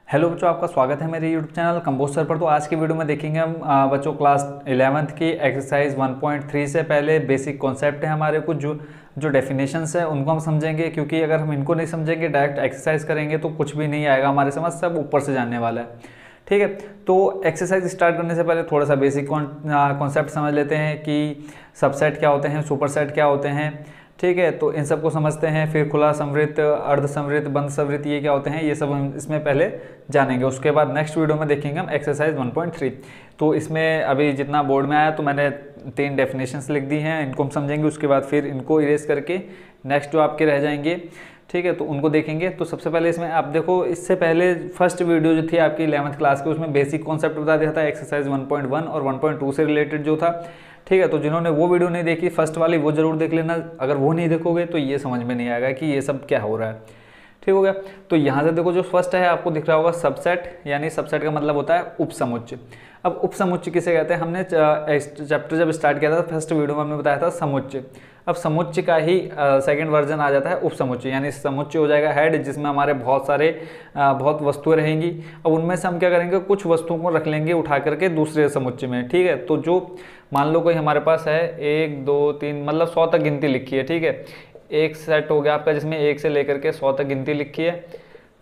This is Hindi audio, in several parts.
हेलो बच्चों, आपका स्वागत है मेरे यूट्यूब चैनल कंपोज सर पर। तो आज की वीडियो में देखेंगे हम बच्चों क्लास 11th की एक्सरसाइज 1.3 से पहले बेसिक कॉन्सेप्ट है हमारे कुछ जो डेफिनेशंस है उनको हम समझेंगे, क्योंकि अगर हम इनको नहीं समझेंगे डायरेक्ट एक्सरसाइज करेंगे तो कुछ भी नहीं आएगा हमारे समझ, सब ऊपर से जानने वाला है। ठीक है, तो एक्सरसाइज स्टार्ट करने से पहले थोड़ा सा बेसिक कॉन्सेप्ट समझ लेते हैं कि सबसेट क्या होते हैं, सुपरसेट क्या होते हैं। ठीक है, तो इन सब को समझते हैं, फिर खुला समवृत्त, अर्ध समवृत्त, बंद समवृत्त ये क्या होते हैं ये सब हम इसमें पहले जानेंगे। उसके बाद नेक्स्ट वीडियो में देखेंगे हम एक्सरसाइज 1.3। तो इसमें अभी जितना बोर्ड में आया तो मैंने 3 डेफिनेशंस लिख दी हैं, इनको हम समझेंगे। उसके बाद फिर इनको इरेज करके नेक्स्ट जो आपके रह जाएंगे, ठीक है, तो उनको देखेंगे। तो सबसे पहले इसमें आप देखो, इससे पहले फर्स्ट वीडियो जो थी आपकी 11th क्लास की, उसमें बेसिक कॉन्सेप्ट बता दिया था एक्सरसाइज 1.1 और 1.2 से रिलेटेड जो था। ठीक है, तो जिन्होंने वो वीडियो नहीं देखी फर्स्ट वाली, वो जरूर देख लेना। अगर वो नहीं देखोगे तो ये समझ में नहीं आएगा कि ये सब क्या हो रहा है। ठीक हो गया। तो यहाँ से देखो, जो फर्स्ट है आपको दिख रहा होगा सबसेट, यानी सबसेट का मतलब होता है उपसमुच्चय। अब उपसमुच्चय किसे कहते हैं, हमने चैप्टर जब स्टार्ट किया था फर्स्ट वीडियो में हमने बताया था समुच्चय। अब समुच्चय का ही सेकंड वर्जन आ जाता है उपसमुच्चय, यानी समुच्चय हो जाएगा हेड, जिसमें हमारे बहुत वस्तुएं रहेंगी। अब उनमें से हम क्या करेंगे, कुछ वस्तुओं को रख लेंगे उठा करके दूसरे समुच्चय में। ठीक है, तो जो मान लो कोई हमारे पास है 1 2 3 मतलब 100 तक गिनती लिखी है। ठीक है, एक सेट हो गया आपका जिसमें 1 से लेकर के 100 तक गिनती लिखी है।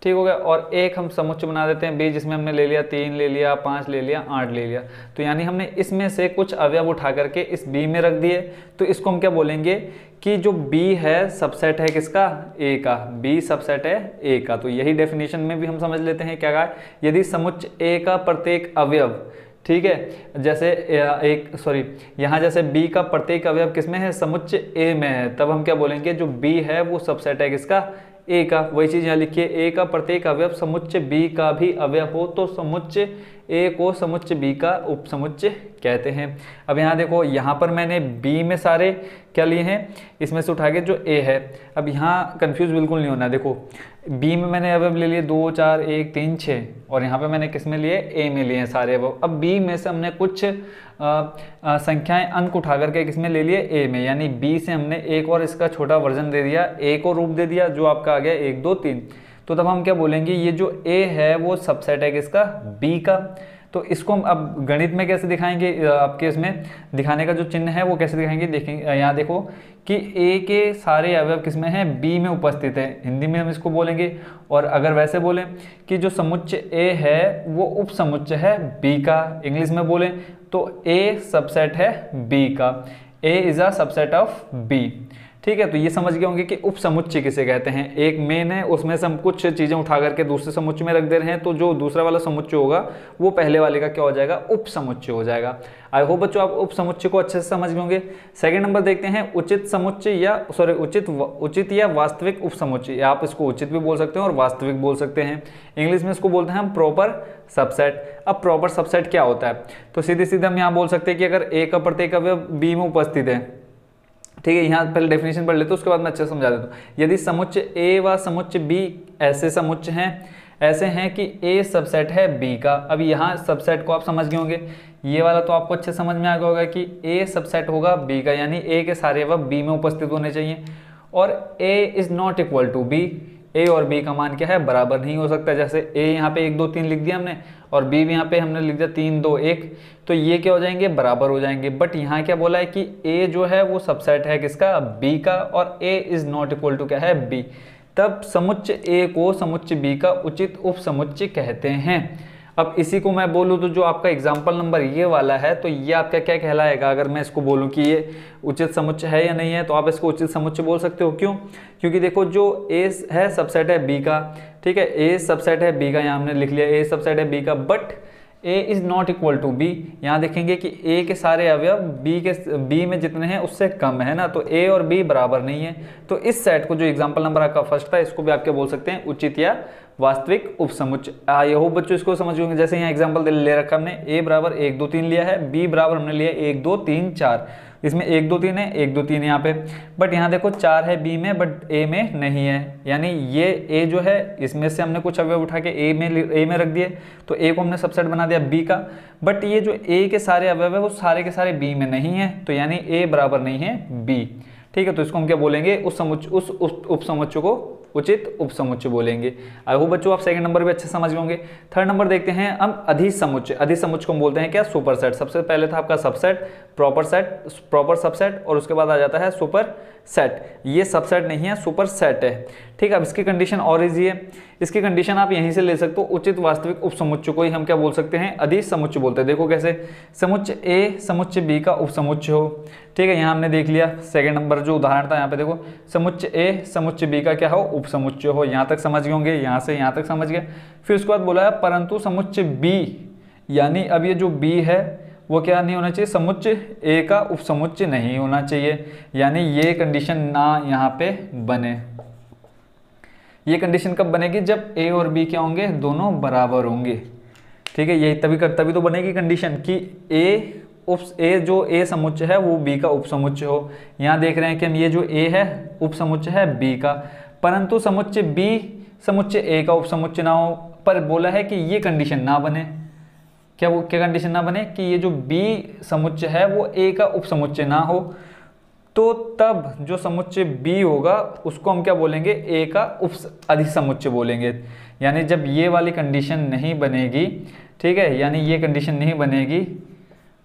ठीक हो गया, और एक हम समुच्चय बना देते हैं बी, जिसमें हमने ले लिया 3 ले लिया, 5 ले लिया, 8 ले लिया। तो यानी हमने इसमें से कुछ अवयव उठा करके इस बी में रख दिए। तो इसको हम क्या बोलेंगे कि जो बी है सबसेट है किसका, ए का। बी सबसेट है ए का। तो यही डेफिनेशन में भी हम समझ लेते हैं क्या कहा, यदि समुच्चय ए का प्रत्येक अवयव, ठीक है, जैसे यहाँ जैसे B का प्रत्येक अवयव किसमें है, समुच्चय A में है, तब हम क्या बोलेंगे जो B है वो सबसेट है किसका, A का। वही चीज यहाँ लिखिए, A का प्रत्येक अवयव समुच्चय B का भी अवयव हो तो समुच्चय A को समुच्चय B का उपसमुच्चय कहते हैं। अब यहाँ देखो, यहाँ पर मैंने B में सारे क्या लिए हैं, इसमें से उठा के जो A है। अब यहाँ कंफ्यूज बिल्कुल नहीं होना। देखो B में मैंने अवयव ले लिए 2 4 1 3 6, और यहाँ पे मैंने किस में लिए, A में लिए हैं सारे अवयव। अब B में से हमने कुछ संख्याएं अंक उठा करके किसमें ले लिए, A में, यानी B से हमने एक और इसका छोटा वर्जन दे दिया, A को रूप दे दिया, जो आपका आ गया 1 2 3। तो तब हम क्या बोलेंगे, ये जो A है वो सबसेट है किसका, B का। तो इसको हम अब गणित में कैसे दिखाएंगे, आपके इसमें दिखाने का जो चिन्ह है वो कैसे दिखाएंगे, देखेंगे यहाँ देखो कि A के सारे अवयव किसमें हैं, B में उपस्थित है, हिंदी में हम इसको बोलेंगे। और अगर वैसे बोलें कि जो समुच्चय A है वो उपसमुच्चय है B का, इंग्लिश में बोलें तो A सबसेट है B का, A is a subset of B। ठीक है, तो ये समझ गए होंगे कि उपसमुच्चय किसे कहते हैं। एक मेन है, उसमें से हम कुछ चीजें उठा करके दूसरे समुच्चय में रख दे रहे हैं, तो जो दूसरा वाला समुच्चय होगा वो पहले वाले का क्या हो जाएगा, उपसमुच्चय हो जाएगा। आई होप बच्चों आप उपसमुच्चय को अच्छे से समझ गए होंगे। सेकंड नंबर देखते हैं उचित समुच्चय या उचित या वास्तविक उपसमुच्चय। आप इसको उचित भी बोल सकते हैं और वास्तविक बोल सकते हैं। इंग्लिश में इसको बोलते हैं हम प्रॉपर सबसेट। अब प्रॉपर सबसेट क्या होता है, तो सीधे सीधे हम यहाँ बोल सकते हैं कि अगर ए का प्रत्येक अवयव बी में उपस्थित है, ठीक है, यहाँ पहले डेफिनेशन पढ़ लेते हैं उसके बाद मैं अच्छे से समझा देता हूँ। यदि समुच्चय A व समुच्चय B ऐसे समुच्चय हैं, ऐसे हैं कि A सबसेट है B का। अब यहाँ सबसेट को आप समझ गए होंगे, ये वाला तो आपको अच्छे समझ में आ गया होगा कि A सबसेट होगा B का, यानी A के सारे अवयव B में उपस्थित होने चाहिए। और A is not equal to B, A और B का मान क्या है, बराबर नहीं हो सकता। जैसे A यहाँ पे 1 2 3 लिख दिया हमने, और B भी यहाँ पे हमने लिख दिया 3 2 1, तो ये क्या हो जाएंगे, बराबर हो जाएंगे। बट यहाँ क्या बोला है कि A जो है वो सबसेट है किसका, B का, और A is not equal to क्या है, B। तब समुच्चय A को समुच्चय B का उचित उपसमुच्चय कहते हैं। अब इसी को मैं बोलूँ तो जो आपका एग्जाम्पल नंबर ये वाला है, तो ये आपका क्या कहलाएगा, अगर मैं इसको बोलूँ कि ये उचित समुच्चय है या नहीं है, तो आप इसको उचित समुच्चय बोल सकते हो। क्यों, क्योंकि देखो जो A है सबसेट है B का, ठीक है, A सबसेट है B का, यहाँ हमने लिख लिया A सबसेट है B का, but A is not equal to B। यहाँ देखेंगे कि A के सारे अवयव B में जितने हैं उससे कम है ना, तो A और B बराबर नहीं है। तो इस सेट को, जो एग्जाम्पल नंबर आपका फर्स्ट था, इसको भी आप क्या बोल सकते हैं, उचित या वास्तविक उपसमुच्चय। ये हो बच्चों इसको समझ गए। जैसे यहाँ एग्जाम्पल ले रखा हमने, A बराबर 1 2 3 लिया है, B बराबर हमने लिया 1 2 3 4, इसमें 1 2 3 है, 1 2 3 यहाँ पे, बट यहाँ देखो 4 है B में बट A में नहीं है, यानी ये A जो है इसमें से हमने कुछ अवयव उठा के A में रख दिए, तो A को हमने सबसेट बना दिया B का। बट ये जो A के सारे अवयव है वो सारे के सारे B में नहीं है, तो यानी A बराबर नहीं है B। ठीक है, तो इसको हम क्या बोलेंगे, उस उपसमुच्चय को उचित उपसमुच्चय बोलेंगे। आई होप बच्चों आप सेकंड नंबर भी अच्छे समझ होंगे। थर्ड नंबर देखते हैं हम अधिसमुच्चय। अधिसमुच्चय को हम बोलते हैं क्या, सुपर सेट। सबसे पहले था आपका सबसेट, प्रॉपर सबसेट, और उसके बाद आ जाता है सुपर सेट। ये सबसेट नहीं है, सुपर सेट है। ठीक है, अब इसकी कंडीशन और इजी है। इसकी कंडीशन आप यहीं से ले सकते हो, उचित वास्तविक उपसमुच्चय को ही हम क्या बोल सकते हैं, अधिसमुच्चय बोलते हैं। देखो कैसे, समुच्चय ए समुच्चय बी का उपसमुच्चय हो। ठीक है, यहाँ हमने देख लिया सेकंड नंबर जो उदाहरण था, यहाँ पे देखो समुच्चय ए समुच्चय बी का क्या हो, उपसमुच्चय हो। यहाँ तक समझ गए होंगे, यहाँ से यहाँ तक समझ गए। फिर उसके बाद बोला है परंतु समुच्चय बी, यानी अब ये जो बी है वो क्या नहीं होना चाहिए, समुच्चय ए का उपसमुच्चय नहीं होना चाहिए। यानी ये कंडीशन ना यहाँ पे बने। ये कंडीशन कब बनेगी, जब ए और बी क्या होंगे, दोनों बराबर होंगे। ठीक है, यही तभी तो बनेगी कंडीशन कि ए जो ए समुच्चय है वो बी का उपसमुच्चय हो। यहाँ देख रहे हैं कि हम ये जो ए है उपसमुच्चय है बी का, परंतु समुच्चय बी समुच्चय ए का उपसमुच्चय ना हो। पर बोला है कि ये कंडीशन ना बने। क्या कंडीशन ना बने कि ये जो बी समुच्चय है वो ए का उपसमुच्चय ना हो। तो तब जो समुच्चय बी होगा उसको हम क्या बोलेंगे, ए का अधिसमुच्चय बोलेंगे। यानी जब ये वाली कंडीशन नहीं बनेगी, ठीक है, यानी ये कंडीशन नहीं बनेगी,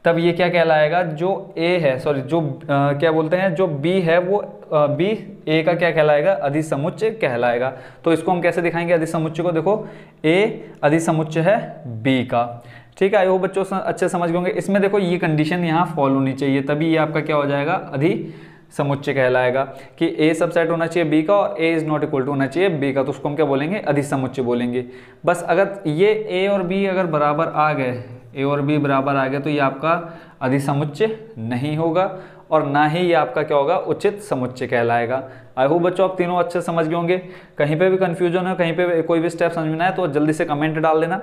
तब ये क्या कहलाएगा, जो ए है, सॉरी जो क्या बोलते हैं, जो बी है वो बी ए का क्या कहलाएगा, अधिसमुच्चय कहलाएगा। तो इसको हम कैसे दिखाएंगे अधिसमुच्चय को, देखो ए अधिसमुच्चय है बी का। ठीक है, आई होप बच्चों अच्छे समझ गए होंगे। इसमें देखो ये कंडीशन यहाँ फॉलो होनी चाहिए, तभी ये आपका क्या हो जाएगा, अधिसमुच्चय कहलाएगा कि ए सबसेट होना चाहिए बी का और ए इज नॉट इक्वल टू होना चाहिए बी का, तो उसको हम क्या बोलेंगे, अधिसमुच्चय बोलेंगे। बस अगर ये ए और बी अगर बराबर आ गए, ए और बी बराबर आ गए, तो ये आपका अधिसमुच्चय नहीं होगा और ना ही ये आपका क्या होगा, उचित समुच्चय कहलाएगा। आई होप बच्चों आप तीनों अच्छे समझ गए होंगे। कहीं पे भी कंफ्यूजन है, कहीं पे कोई भी स्टेप समझ में आए तो जल्दी से कमेंट डाल देना,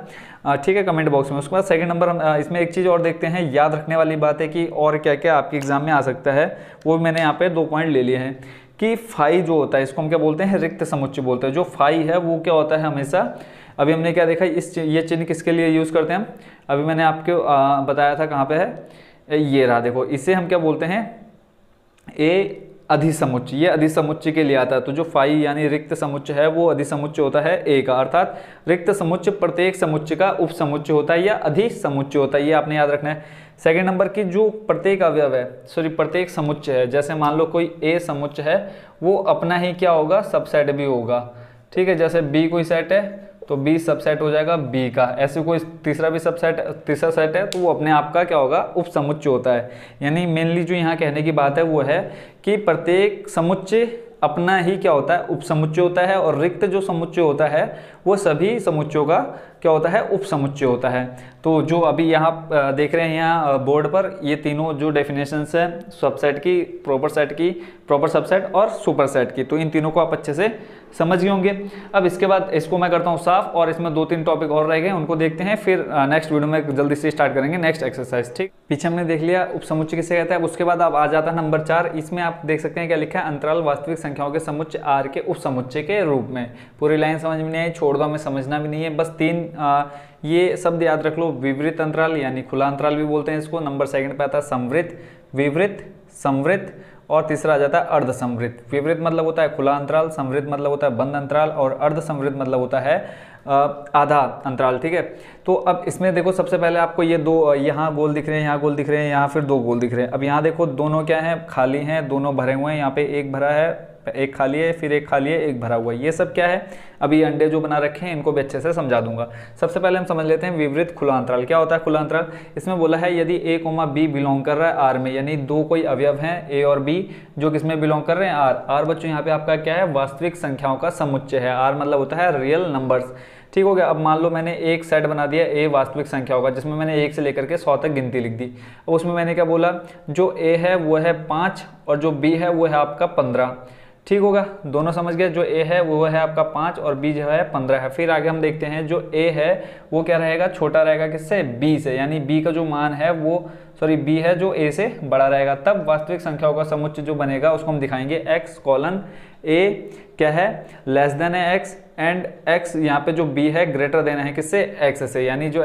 ठीक है, कमेंट बॉक्स में। उसके बाद सेकंड नंबर हम इसमें एक चीज़ और देखते हैं, याद रखने वाली बात है कि और क्या क्या आपके एग्जाम में आ सकता है, वो मैंने यहाँ पे 2 पॉइंट ले लिए हैं कि फाई जो होता है इसको हम क्या बोलते हैं, रिक्त समुच्चय बोलते हैं। जो फाई है वो क्या होता है हमेशा, अभी हमने क्या देखा, ये चिन्ह किसके लिए यूज़ करते हैं हम, अभी मैंने आपको बताया था कहाँ पे है, ये रहा, देखो इसे हम क्या बोलते हैं, ए अधिसमुच्चय। ये अधिसमुच्चय के लिए आता है। तो जो फाई यानी रिक्त समुच्चय है वो अधिसमुच्चय होता है ए का, अर्थात रिक्त समुच्चय प्रत्येक समुच्चय का उपसमुच्चय होता है या अधिसमुच्चय होता है, ये आपने याद रखना है। सेकंड नंबर की जो प्रत्येक अवयव है, सॉरी प्रत्येक समुच्चय है, जैसे मान लो कोई ए समुच्चय है वो अपना ही क्या होगा, सबसेट भी होगा। ठीक है, जैसे बी कोई सेट है तो बी सबसेट हो जाएगा बी का, ऐसे कोई तीसरा सेट है तो वो अपने आप का क्या होगा, उपसमुच्चय होता है। यानी मेनली जो यहाँ कहने की बात है वो है कि प्रत्येक समुच्चय अपना ही क्या होता है, उपसमुच्चय होता है, और रिक्त जो समुच्चय होता है वो सभी समुच्चयों का क्या होता है, उपसमुच्चय होता है। तो जो अभी यहाँ देख रहे हैं यहाँ बोर्ड पर, ये तीनों जो डेफिनेशंस है सबसेट की, प्रॉपर सबसेट और सुपर सेट की, तो इन तीनों को आप अच्छे से समझ गए होंगे। अब इसके बाद इसको मैं करता हूँ साफ, और इसमें 2-3 टॉपिक और रह गए, उनको देखते हैं, फिर नेक्स्ट वीडियो में जल्दी से स्टार्ट करेंगे नेक्स्ट एक्सरसाइज। ठीक, पीछे हमने देख लिया उपसमुच्चय किसे कहता है। उसके बाद अब आ जाता है नंबर 4। इसमें आप देख सकते हैं क्या लिखा है, अंतराल वास्तविक संख्याओं के समुच्चय आर के उपसमुच्चय के रूप में। पूरी लाइन समझ में नहीं आई, छोड़ दो, हमें समझना भी नहीं है। बस 3 ये शब्द याद रख लो, विवृत अंतराल यानी खुला अंतराल भी बोलते हैं इसको। नंबर 2 पे आता है संवृत, विवृत, संवृत, और तीसरा आ जाता है अर्ध संवृत। विवृत मतलब होता है खुला अंतराल, संवृत मतलब होता है बंद अंतराल, और अर्ध संवृत मतलब होता है आधा अंतराल। ठीक है, तो अब इसमें देखो सबसे पहले आपको ये 2 यहाँ गोल दिख रहे हैं, यहाँ गोल दिख रहे हैं, यहाँ फिर 2 गोल दिख रहे हैं। अब यहाँ देखो दोनों क्या हैं, खाली हैं, दोनों भरे हुए हैं। यहाँ पे एक भरा है, एक खाली है, फिर एक खाली है, एक भरा हुआ है। ये सब क्या है, अभी अंडे जो बना रखे हैं इनको भी अच्छे से समझा दूंगा। सबसे पहले हम समझ लेते हैं विवृत खुला अंतराल। क्या होता है खुला अंतराल, इसमें बोला है यदि ए कोमा बी बिलोंग कर रहा है आर में, यानी 2 कोई अवयव हैं ए और बी जो किसमें बिलोंग कर रहे हैं, आर बच्चों यहाँ पे आपका क्या है, वास्तविक संख्याओं का समुच्चय है। आर मतलब होता है रियल नंबर्स। ठीक हो गया। अब मान लो मैंने एक सेट बना दिया ए वास्तविक संख्याओं का, जिसमें मैंने 1 से लेकर के 100 तक गिनती लिख दी। अब उसमें मैंने क्या बोला, जो ए है वो है 5 और जो बी है वो है आपका 15। ठीक होगा, दोनों समझ गए, जो ए है वो है आपका 5 और बी जो है 15 है। फिर आगे हम देखते हैं जो ए है वो क्या रहेगा, छोटा रहेगा किससे, बी से, यानी बी का जो मान है वो बी है जो ए से बड़ा रहेगा। तब वास्तविक संख्याओं का समुच्चय जो बनेगा उसको हम दिखाएंगे x: ए क्या है, लेस देन है x, एंड x यहाँ पे जो b है ग्रेटर देन है किससे, x से, यानी जो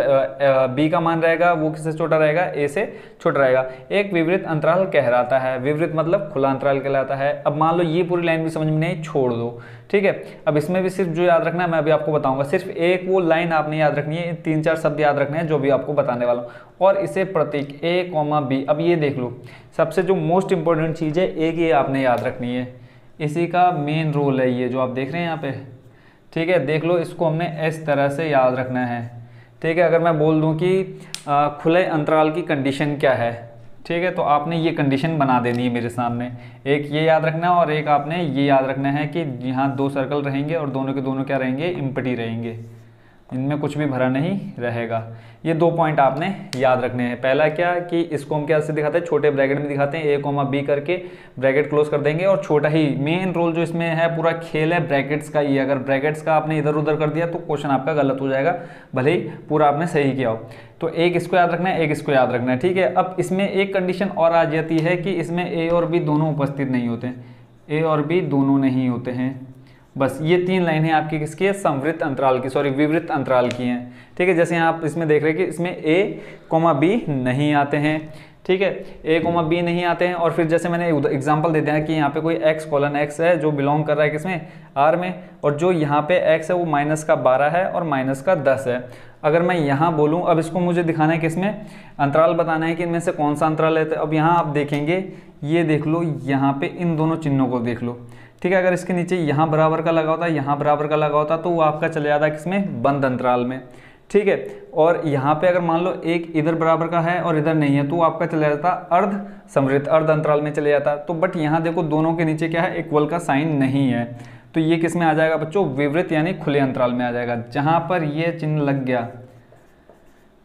b का मान रहेगा वो किससे छोटा रहेगा, a से छोटा रहेगा। एक विवृत अंतराल कहलाता है, विवृत मतलब खुला अंतराल कहलाता है। अब मान लो ये पूरी लाइन भी समझ में नहीं, छोड़ दो, ठीक है। अब इसमें भी सिर्फ जो याद रखना है मैं अभी आपको बताऊंगा, सिर्फ एक वो लाइन आपने याद रखनी है, 3-4 शब्द याद रखने हैं जो भी आपको बताने वाला हूँ, और इसे प्रतीक a, b। अब ये देख लो, सबसे जो मोस्ट इंपॉर्टेंट चीज़ है एक ये आपने याद रखनी है, इसी का मेन रोल है ये जो आप देख रहे हैं यहाँ पे, ठीक है। देख लो, इसको हमने इस तरह से याद रखना है, ठीक है। अगर मैं बोल दूं कि खुले अंतराल की कंडीशन क्या है, ठीक है, तो आपने ये कंडीशन बना देनी है मेरे सामने। एक ये याद रखना है और एक आपने ये याद रखना है कि यहाँ 2 सर्कल रहेंगे और दोनों के दोनों क्या रहेंगे, एम्प्टी रहेंगे, इनमें कुछ भी भरा नहीं रहेगा। ये 2 पॉइंट आपने याद रखने हैं। पहला क्या कि इसको हम क्या से दिखाते हैं, छोटे ब्रैकेट में दिखाते हैं, a, b करके ब्रैकेट क्लोज कर देंगे, और छोटा ही मेन रोल जो इसमें है, पूरा खेल है ब्रैकेट्स का ही। अगर ब्रैकेट्स का आपने इधर उधर कर दिया तो क्वेश्चन आपका गलत हो जाएगा, भले ही पूरा आपने सही किया हो। तो एक इसको याद रखना है, एक इसको याद रखना है, ठीक है। अब इसमें एक कंडीशन और आ जाती है कि इसमें a और b दोनों उपस्थित नहीं होते हैं, a और b दोनों नहीं होते हैं। बस ये 3 लाइन है आपकी किसकी है, समवृत्त अंतराल की, सॉरी विवृत अंतराल की हैं, ठीक है। जैसे आप इसमें देख रहे हैं कि इसमें a, b नहीं आते हैं, ठीक है, a, b नहीं आते हैं। और फिर जैसे मैंने एग्जांपल दे दिया कि यहाँ पे कोई x:x है जो बिलोंग कर रहा है किसमें, r में, और जो यहाँ पे x है वो -12 है और -10 है। अगर मैं यहाँ बोलूँ, अब इसको मुझे दिखाना है कि इसमें अंतराल बताना है कि इनमें से कौन सा अंतराल है। तो अब यहाँ आप देखेंगे, ये देख लो, यहाँ पे इन दोनों चिन्हों को देख लो, ठीक है। अगर इसके नीचे यहाँ बराबर का लगा होता, यहाँ बराबर का लगा होता, तो वो आपका चले जाता है किसमें, बंद अंतराल में, ठीक है। और यहाँ पे अगर मान लो एक इधर बराबर का है और इधर नहीं है, तो वो आपका चले जाता अर्ध समवृत्त, अर्ध अंतराल में चले जाता। तो बट यहाँ देखो दोनों के नीचे क्या है, इक्वल का साइन नहीं है, तो ये किस में आ जाएगा बच्चों, विवृत यानी खुले अंतराल में आ जाएगा। जहाँ पर ये चिन्ह लग गया,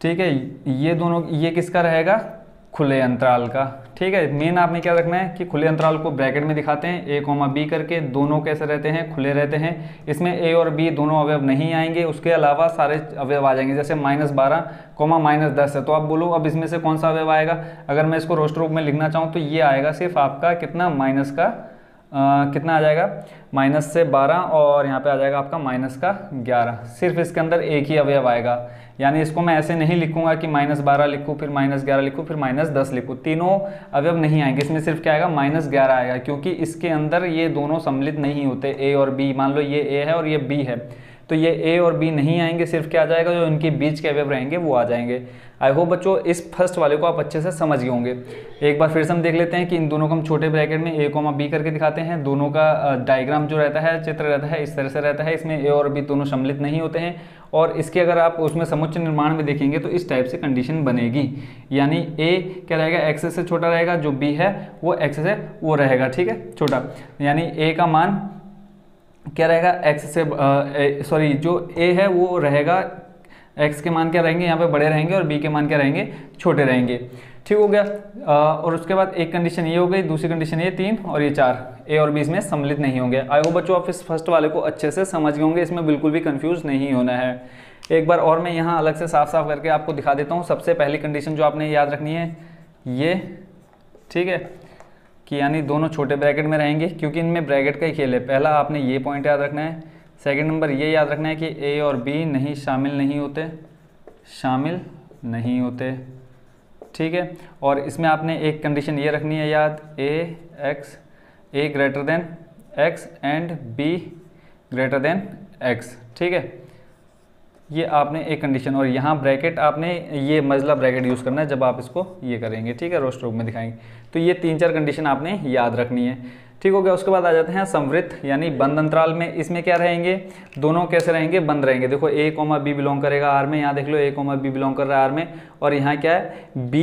ठीक है, ये दोनों, ये किसका रहेगा, खुले अंतराल का, ठीक है। मेन आपने क्या रखना है कि खुले अंतराल को ब्रैकेट में दिखाते हैं, a, b करके, दोनों कैसे रहते हैं, खुले रहते हैं। इसमें a और b दोनों अवयव नहीं आएंगे, उसके अलावा सारे अवयव आ जाएंगे। जैसे -12, -10 है, तो आप बोलो अब इसमें से कौन सा अवयव आएगा। अगर मैं इसको रोस्टर रूप में लिखना चाहूँ तो ये आएगा सिर्फ आपका कितना, माइनस का कितना आ जाएगा, -12, और यहाँ पे आ जाएगा आपका -11। सिर्फ इसके अंदर एक ही अवयव आएगा, यानी इसको मैं ऐसे नहीं लिखूंगा कि -12 लिखूँ, फिर -11 लिखूँ, फिर -10 लिखूँ, तीनों अवयव नहीं आएंगे। इसमें सिर्फ क्या आएगा, -11 आएगा, क्योंकि इसके अंदर ये दोनों सम्मिलित नहीं होते, a और b। मान लो ये a है और ये b है, तो ये a और b नहीं आएंगे, सिर्फ क्या आ जाएगा, जो इनके बीच के अवयव रहेंगे वो आ जाएंगे। आई होप बच्चों इस फर्स्ट वाले को आप अच्छे से समझ गए होंगे। एक बार फिर से हम देख लेते हैं कि इन दोनों को हम छोटे ब्रैकेट में a, b करके दिखाते हैं। दोनों का डायग्राम जो रहता है, चित्र रहता है, इस तरह से रहता है। इसमें a और b दोनों सम्मिलित नहीं होते हैं, और इसके अगर आप उसमें समुच्चय निर्माण में देखेंगे तो इस टाइप से कंडीशन बनेगी, यानी a क्या रहेगा, x से छोटा रहेगा, जो b है वो x से वो रहेगा, ठीक है, छोटा, यानी a का मान क्या रहेगा, x से सॉरी जो a है वो रहेगा, x के मान क्या रहेंगे यहाँ पे बड़े रहेंगे, और b के मान क्या रहेंगे, छोटे रहेंगे, ठीक हो गया। और उसके बाद एक कंडीशन ये हो गई, दूसरी कंडीशन ये 3 और ये 4, a और b इसमें सम्मिलित नहीं होंगे। आई होप बच्चों आप इस फर्स्ट वाले को अच्छे से समझ गए होंगे, इसमें बिल्कुल भी कंफ्यूज नहीं होना है। एक बार और मैं यहाँ अलग से साफ साफ करके आपको दिखा देता हूँ। सबसे पहली कंडीशन जो आपने याद रखनी है ये, ठीक है, कि यानी दोनों छोटे ब्रैकेट में रहेंगे, क्योंकि इनमें ब्रैकेट का ही खेल है। पहला आपने ये पॉइंट याद रखना है। सेकंड नंबर ये याद रखना है कि a और b नहीं शामिल नहीं होते, ठीक है। और इसमें आपने एक कंडीशन ये रखनी है याद, a greater than x and b greater than x, ठीक है, ये आपने एक कंडीशन। और यहाँ ब्रैकेट आपने ये मजला ब्रैकेट यूज़ करना है जब आप इसको ये करेंगे, ठीक है, रोस्टर रूप में दिखाएंगे। तो ये 3-4 कंडीशन आपने याद रखनी है, ठीक हो गया। उसके बाद आ जाते हैं समवृत्त यानी बंद अंतराल में। इसमें क्या रहेंगे, दोनों कैसे रहेंगे, बंद रहेंगे। देखो a, b बिलोंग करेगा r में, यहाँ देख लो a, b बिलोंग कर रहा है r में, और यहाँ क्या है, b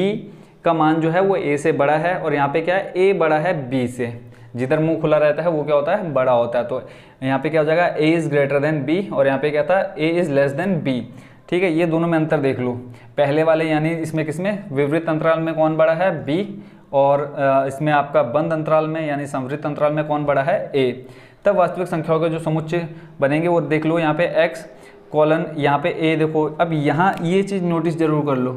का मान जो है वो a से बड़ा है, और यहाँ पे क्या है, a बड़ा है b से। जिधर मुंह खुला रहता है वो क्या होता है, बड़ा होता है। तो यहाँ पे क्या हो जाएगा, a is greater than b, और यहाँ पे क्या था, a is less than b, ठीक है। ये दोनों में अंतर देख लो। पहले वाले यानी इसमें किसमें, विवृत अंतराल में कौन बड़ा है, b, और इसमें आपका बंद अंतराल में यानी समवृत्त अंतराल में कौन बड़ा है, a। तब वास्तविक संख्याओं के जो समुच्चय बनेंगे वो देख लो। यहाँ पे x कॉलन, यहाँ पे a देखो। अब यहाँ ये चीज़ नोटिस जरूर कर लो,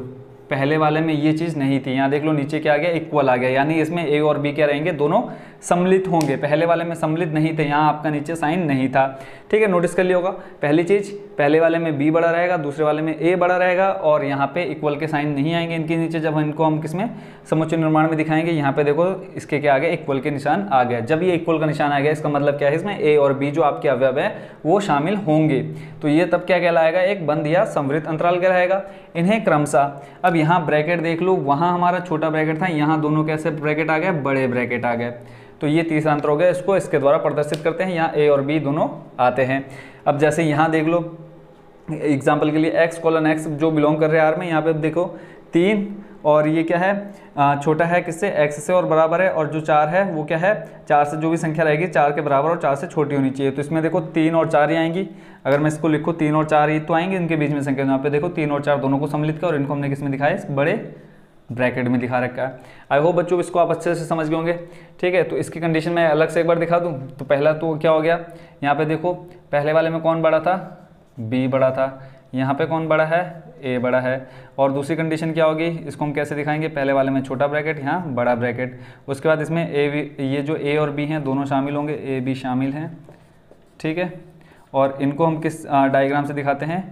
पहले वाले में ये चीज़ नहीं थी। यहाँ देख लो नीचे क्या आ गया, इक्वल आ गया, यानी इसमें a और b क्या रहेंगे, दोनों सम्मिलित होंगे। पहले वाले में सम्मिलित नहीं थे, यहाँ आपका नीचे साइन नहीं था। ठीक है, नोटिस कर लिया होगा। पहली चीज़, पहले वाले में b बड़ा रहेगा, दूसरे वाले में a बड़ा रहेगा, और यहाँ पे इक्वल के साइन नहीं आएंगे इनके नीचे। जब इनको हम किसमें समुच्चय निर्माण में दिखाएंगे, यहाँ पे देखो इसके क्या आ गया, इक्वल के निशान आ गया। जब ये इक्वल का निशान आ गया, इसका मतलब क्या है, इसमें a और b जो आपके अवयव है वो शामिल होंगे। तो ये तब क्या कहलाएगा, एक बंद या समवृत्त अंतराल कहलाएगा। इन्हें क्रमशः, अब यहाँ ब्रैकेट देख लो, वहाँ हमारा छोटा ब्रैकेट था, यहाँ दोनों कैसे ब्रैकेट आ गए, बड़े ब्रैकेट आ गए। तो ये तीसरा अंतर हो गया, इसको इसके द्वारा प्रदर्शित करते हैं। यहाँ a और b दोनों आते हैं। अब जैसे यहाँ देख लो एग्जाम्पल के लिए x:x जो बिलोंग कर रहे हैं R में, यहाँ पे देखो 3 और ये क्या है, छोटा है किससे, x से और बराबर है, और जो 4 है वो क्या है, 4 से जो भी संख्या रहेगी 4 के बराबर और 4 से छोटी होनी चाहिए। तो इसमें देखो 3 और 4 ही आएंगी। अगर मैं इसको लिखूँ 3 और 4 ही तो आएंगे, इनके बीच में संख्या। यहाँ पे देखो 3 और 4 दोनों को सम्मिलित किया और इनको हमने किस में दिखाया, इस बड़े ब्रैकेट में दिखा रखा है। आई होप बच्चों इसको आप अच्छे से समझ गए होंगे। ठीक है, तो इसकी कंडीशन मैं अलग से एक बार दिखा दूँ। तो पहला तो क्या हो गया, यहाँ पे देखो पहले वाले में कौन बड़ा था, b बड़ा था। यहाँ पे कौन बड़ा है, a बड़ा है। और दूसरी कंडीशन क्या होगी, इसको हम कैसे दिखाएंगे, पहले वाले में छोटा ब्रैकेट, यहाँ बड़ा ब्रैकेट। उसके बाद इसमें ये जो a और b हैं दोनों शामिल होंगे, a b शामिल हैं। ठीक है, और इनको हम किस डायग्राम से दिखाते हैं,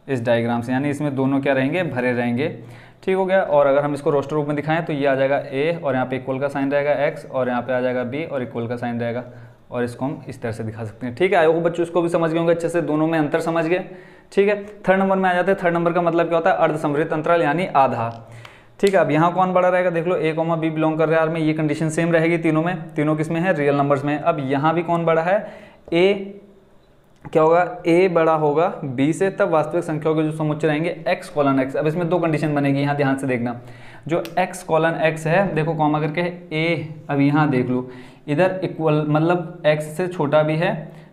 इस डायग्राम से, यानी इसमें दोनों क्या रहेंगे, भरे रहेंगे। ठीक हो गया। और अगर हम इसको रोस्टर रूप में दिखाएं तो ये आ जाएगा a और यहाँ पे इक्वल का साइन रहेगा x, और यहाँ पे आ जाएगा b और इक्वल का साइन रहेगा। और इसको हम इस तरह से दिखा सकते हैं। ठीक है, आई होप बच्चों इसको भी समझ गए होंगे अच्छे से, दोनों में अंतर समझ गए। ठीक है, थर्ड नंबर में आ जाते हैं। थर्ड नंबर का मतलब क्या होता है, अर्धसमवृत्त अंतराल यानी आधा। ठीक है, अब यहाँ कौन बड़ा रहेगा, देख लो a, b बिलोंग कर रहे हैं R में, ये कंडीशन सेम रहेगी तीनों में, तीनों किस में है, रियल नंबर्स में। अब यहाँ भी कौन बड़ा है, a क्या होगा, a बड़ा होगा b से, तब वास्तविक संख्याओं के जो समुच्चय रहेंगे x:x। अब इसमें दो कंडीशन बनेगी, यहाँ ध्यान से देखना। जो x:x है, देखो कॉमा करके a, अब यहाँ देख लो इधर इक्वल मतलब x से छोटा भी है।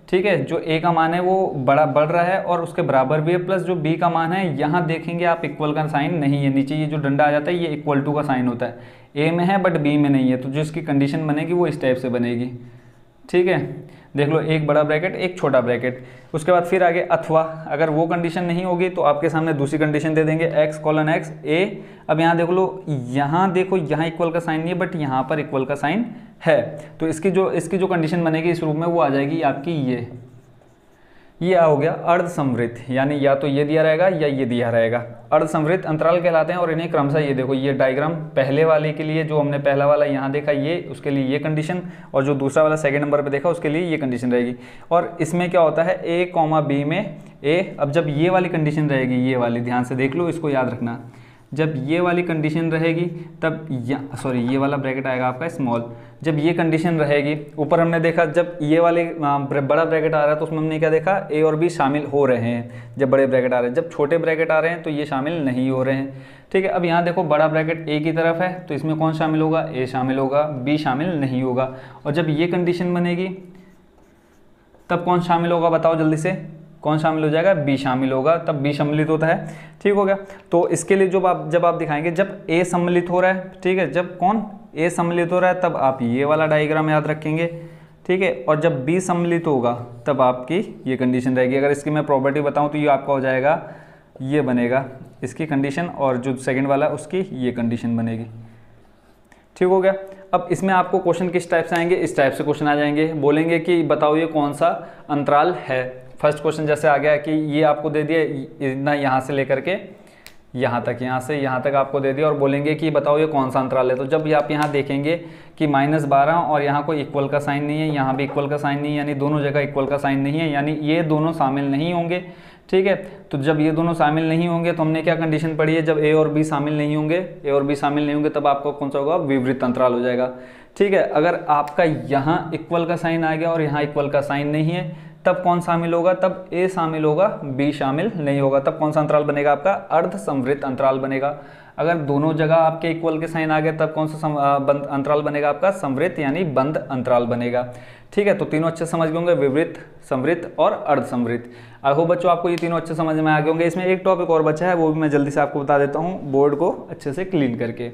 ठीक है, जो a का मान है वो बढ़ रहा है और उसके बराबर भी है, प्लस जो b का मान है, यहाँ देखेंगे आप इक्वल का साइन नहीं है, नीचे ये जो डंडा आ जाता है ये इक्वल टू का साइन होता है, a में है बट b में नहीं है। तो जो इसकी कंडीशन बनेगी वो इस टाइप से बनेगी। ठीक है, देख लो एक बड़ा ब्रैकेट एक छोटा ब्रैकेट। उसके बाद फिर आगे अथवा, अगर वो कंडीशन नहीं होगी तो आपके सामने दूसरी कंडीशन दे देंगे x:x a। अब यहाँ देख लो, यहाँ देखो यहाँ इक्वल का साइन नहीं है बट यहाँ पर इक्वल का साइन है। तो इसकी जो कंडीशन बनेगी इस रूप में वो आ जाएगी आपकी ये हो गया अर्धसमवृत्त, यानी या तो ये दिया रहेगा या ये दिया रहेगा। अर्धसमवृत्त अंतराल कहलाते हैं। और इन्हें क्रमशः, ये देखो ये डायग्राम पहले वाले के लिए, जो हमने पहला वाला यहाँ देखा ये, उसके लिए ये कंडीशन, और जो दूसरा वाला सेकंड नंबर पे देखा उसके लिए ये कंडीशन रहेगी। और इसमें क्या होता है, a, b में a। अब जब ये वाली कंडीशन रहेगी, ये वाली ध्यान से देख लो, इसको याद रखना, जब ये वाली कंडीशन रहेगी तब ये वाला ब्रैकेट आएगा आपका स्मॉल। जब ये कंडीशन रहेगी, ऊपर हमने देखा जब ये वाले बड़ा ब्रैकेट आ रहा है तो उसमें हमने क्या देखा, a और b शामिल हो रहे हैं जब बड़े ब्रैकेट आ रहे हैं। जब छोटे ब्रैकेट आ रहे हैं तो ये शामिल नहीं हो रहे हैं। ठीक है, अब यहाँ देखो बड़ा ब्रैकेट a की तरफ है तो इसमें कौन शामिल होगा, a शामिल होगा, b शामिल नहीं होगा। और जब ये कंडीशन बनेगी तब कौन शामिल होगा, बताओ जल्दी से, कौन शामिल हो जाएगा, b शामिल होगा, तब b सम्मिलित होता है। ठीक हो गया। तो इसके लिए जब आप दिखाएंगे जब a सम्मिलित हो रहा है, ठीक है, जब कौन a सम्मिलित हो रहा है तब आप ये वाला डायग्राम याद रखेंगे। ठीक है, और जब b सम्मिलित होगा तब आपकी ये कंडीशन रहेगी। अगर इसकी मैं प्रॉपर्टी बताऊं तो ये आपका हो जाएगा, ये बनेगा इसकी कंडीशन, और जो सेकंड वाला है उसकी ये कंडीशन बनेगी। ठीक हो गया। अब इसमें आपको क्वेश्चन किस टाइप से आएंगे, इस टाइप से क्वेश्चन आ जाएंगे, बोलेंगे कि बताओ ये कौन सा अंतराल है। फर्स्ट क्वेश्चन जैसे आ गया कि ये आपको दे दिया इतना, यहाँ से लेकर के यहाँ तक, यहाँ से यहाँ तक आपको दे दिया, और बोलेंगे कि बताओ ये कौन सा अंतराल है। तो जब आप यहाँ देखेंगे कि -12 और यहाँ कोई इक्वल का साइन नहीं है, यहाँ भी इक्वल का साइन नहीं है, यानी दोनों जगह इक्वल का साइन नहीं है, यानी ये दोनों शामिल नहीं होंगे। ठीक है, तो जब ये दोनों शामिल नहीं होंगे तो हमने क्या कंडीशन पढ़ी है, जब a और b शामिल नहीं होंगे, a और b शामिल नहीं होंगे तब आपका कौन सा होगा, विवृत्त अंतराल हो जाएगा। ठीक है, अगर आपका यहाँ इक्वल का साइन आ गया और यहाँ इक्वल का साइन नहीं है तब कौन शामिल होगा, तब a शामिल होगा, b शामिल नहीं होगा, तब कौन सा अंतराल बनेगा आपका, अर्धसमवृत्त अंतराल बनेगा। अगर दोनों जगह आपके इक्वल के साइन आ गए तब कौन सा अंतराल बनेगा आपका, समवृत्त यानी बंद अंतराल बनेगा। ठीक है, तो तीनों अच्छे समझ गए होंगे, विवृत्त, समवृत्त और अर्धसमवृत्त। आई होप बच्चों आपको ये तीनों अच्छे समझ में आ गए होंगे। इसमें एक टॉपिक और बचा है, वो भी मैं जल्दी से आपको बता देता हूँ, बोर्ड को अच्छे से क्लीन करके।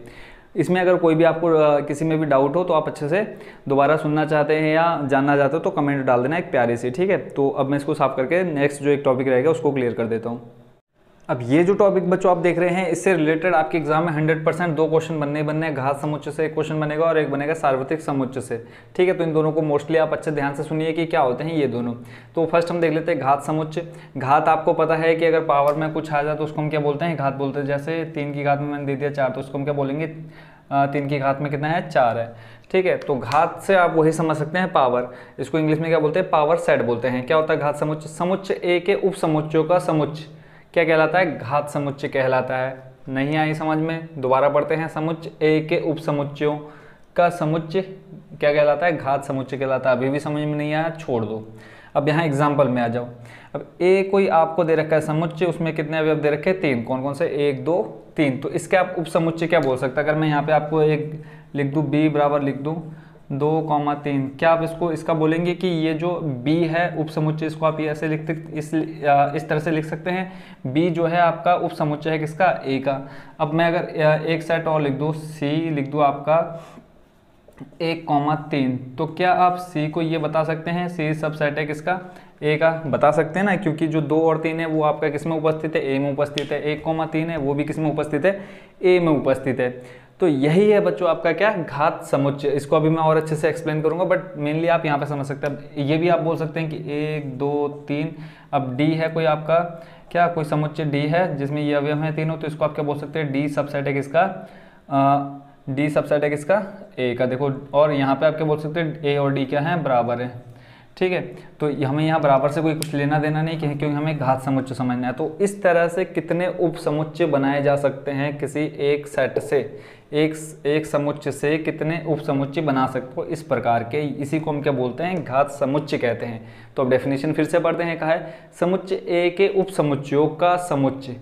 इसमें अगर कोई भी आपको किसी में भी डाउट हो तो आप अच्छे से दोबारा सुनना चाहते हैं या जानना चाहते हो तो कमेंट डाल देना एक प्यारे से। ठीक है, तो अब मैं इसको साफ करके नेक्स्ट जो एक टॉपिक रहेगा उसको क्लियर कर देता हूँ। अब ये जो टॉपिक बच्चों आप देख रहे हैं, इससे रिलेटेड आपके एग्जाम में 100% दो क्वेश्चन बनने हैं। घात समुच्चय से एक क्वेश्चन बनेगा और एक बनेगा सार्वत्रिक समुच्चय से। ठीक है, तो इन दोनों को मोस्टली आप अच्छे ध्यान से सुनिए कि क्या होते हैं ये दोनों। तो फर्स्ट हम देख लेते हैं घात समुच्चय। घात आपको पता है कि अगर पावर में कुछ आ जाए तो उसको हम क्या बोलते हैं, घात बोलते हैं। जैसे 3 की घात में मैंने दे दिया 4, तो उसको हम क्या बोलेंगे, 3 की घात में कितना है, 4 है। ठीक है, तो घात से आप वही समझ सकते हैं पावर, इसको इंग्लिश में क्या बोलते हैं, पावर सेट बोलते हैं। क्या होता है घात समुच्चय, समुच्चय ए के उप समुच्चयों का समुच्चय क्या कहलाता है, घात समुच्चय कहलाता है। नहीं आई समझ में, दोबारा पढ़ते हैं, समुच्चय ए के उप समुच्चयों का समुच्चय क्या कहलाता है, घात समुच्चय कहलाता है। अभी भी समझ में नहीं आया, छोड़ दो। अब यहाँ एग्जाम्पल में आ जाओ। अब ए कोई आपको दे रखा है समुच्चय, उसमें कितने अवयव दे रखे हैं, 3। कौन कौन से, 1 2 3। तो इसके आप उप समुच्चय क्या बोल सकते हैं। अगर मैं यहाँ पे आपको एक लिख दूँ, b बराबर लिख दूँ 2,3, क्या आप इसको इसका बोलेंगे कि ये जो b है उप समुच्चय, इसको आप ये ऐसे लिखते इस तरह से लिख सकते हैं। b जो है आपका उप समुच्चय है किसका, a का। अब मैं अगर एक सेट और लिख दूँ, c लिख दूँ आपका 1,3, तो क्या आप c को ये बता सकते हैं, c सब सेट है किसका, a का, बता सकते हैं ना, क्योंकि जो 2 और 3 है वो आपका किस में उपस्थित है, a में उपस्थित है। 1,3 है वो भी किस में उपस्थित है, a में उपस्थित है। तो यही है बच्चों आपका क्या, घात समुच्चय। इसको अभी मैं और अच्छे से एक्सप्लेन करूंगा, बट मेनली आप यहाँ पे समझ सकते हैं। ये भी आप बोल सकते हैं कि 1 2 3। अब d है कोई आपका क्या, कोई समुच्चय d है जिसमें ये अवयव है तीनों, तो इसको आप क्या बोल सकते हैं, d सबसेट है किसका, d सबसेट है किसका, a का। देखो, और यहाँ पे आप क्या बोल सकते हैं, a और d क्या है, बराबर है। ठीक है, तो हमें यहाँ बराबर से कोई कुछ लेना देना नहीं, क्योंकि हमें घात समुच्चय समझना है। तो इस तरह से कितने उप समुच्चय बनाए जा सकते हैं किसी एक सेट से, एक समुच्चय से कितने उप समुच्चय बना सकते हो, इस प्रकार के, इसी को हम क्या बोलते हैं, घात समुच्चय कहते हैं। तो अब डेफिनेशन फिर से पढ़ते हैं। कहा है समुच्चय ए के उप समुच्चयों का समुच्चय,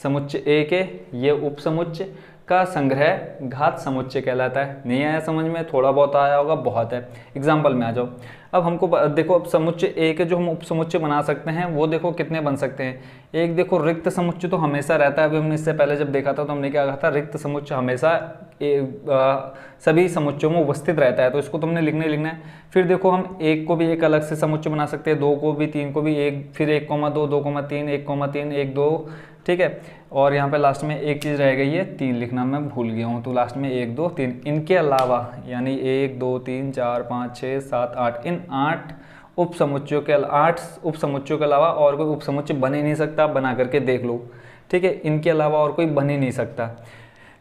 समुच्चय ए के ये उप समुच्चय का संग्रह घात समुच्चय कहलाता है। नहीं आया समझ में, थोड़ा बहुत आया होगा, बहुत है। एग्जाम्पल में आ जाओ। अब हमको देखो, अब समुच्चय ए के जो हम उप समुच्चय बना सकते हैं वो देखो कितने बन सकते हैं। एक देखो, रिक्त समुच्चय तो हमेशा रहता है। अभी हमने इससे पहले जब देखा था तो हमने क्या कहा था, रिक्त समुच्चय हमेशा सभी समुच्चयों में उपस्थित रहता है, तो इसको तुमने लिखना है। फिर देखो, हम 1 को भी एक अलग से समुच्चय बना सकते हैं, 2 को भी, 3 को भी, एक, फिर 1,2, 2,3, 1,3, 1 2। ठीक है, और यहाँ पे लास्ट में एक चीज़ रह गई है, 3 लिखना मैं भूल गया हूँ, तो लास्ट में 1 2 3। इनके अलावा यानी 1 2 3 4 5 6 7 8, इन 8 उप समुच्चयों के अलावा और कोई उप समुच्चय बन ही नहीं सकता। बना करके देख लो। ठीक है, इनके अलावा और कोई बन ही नहीं सकता।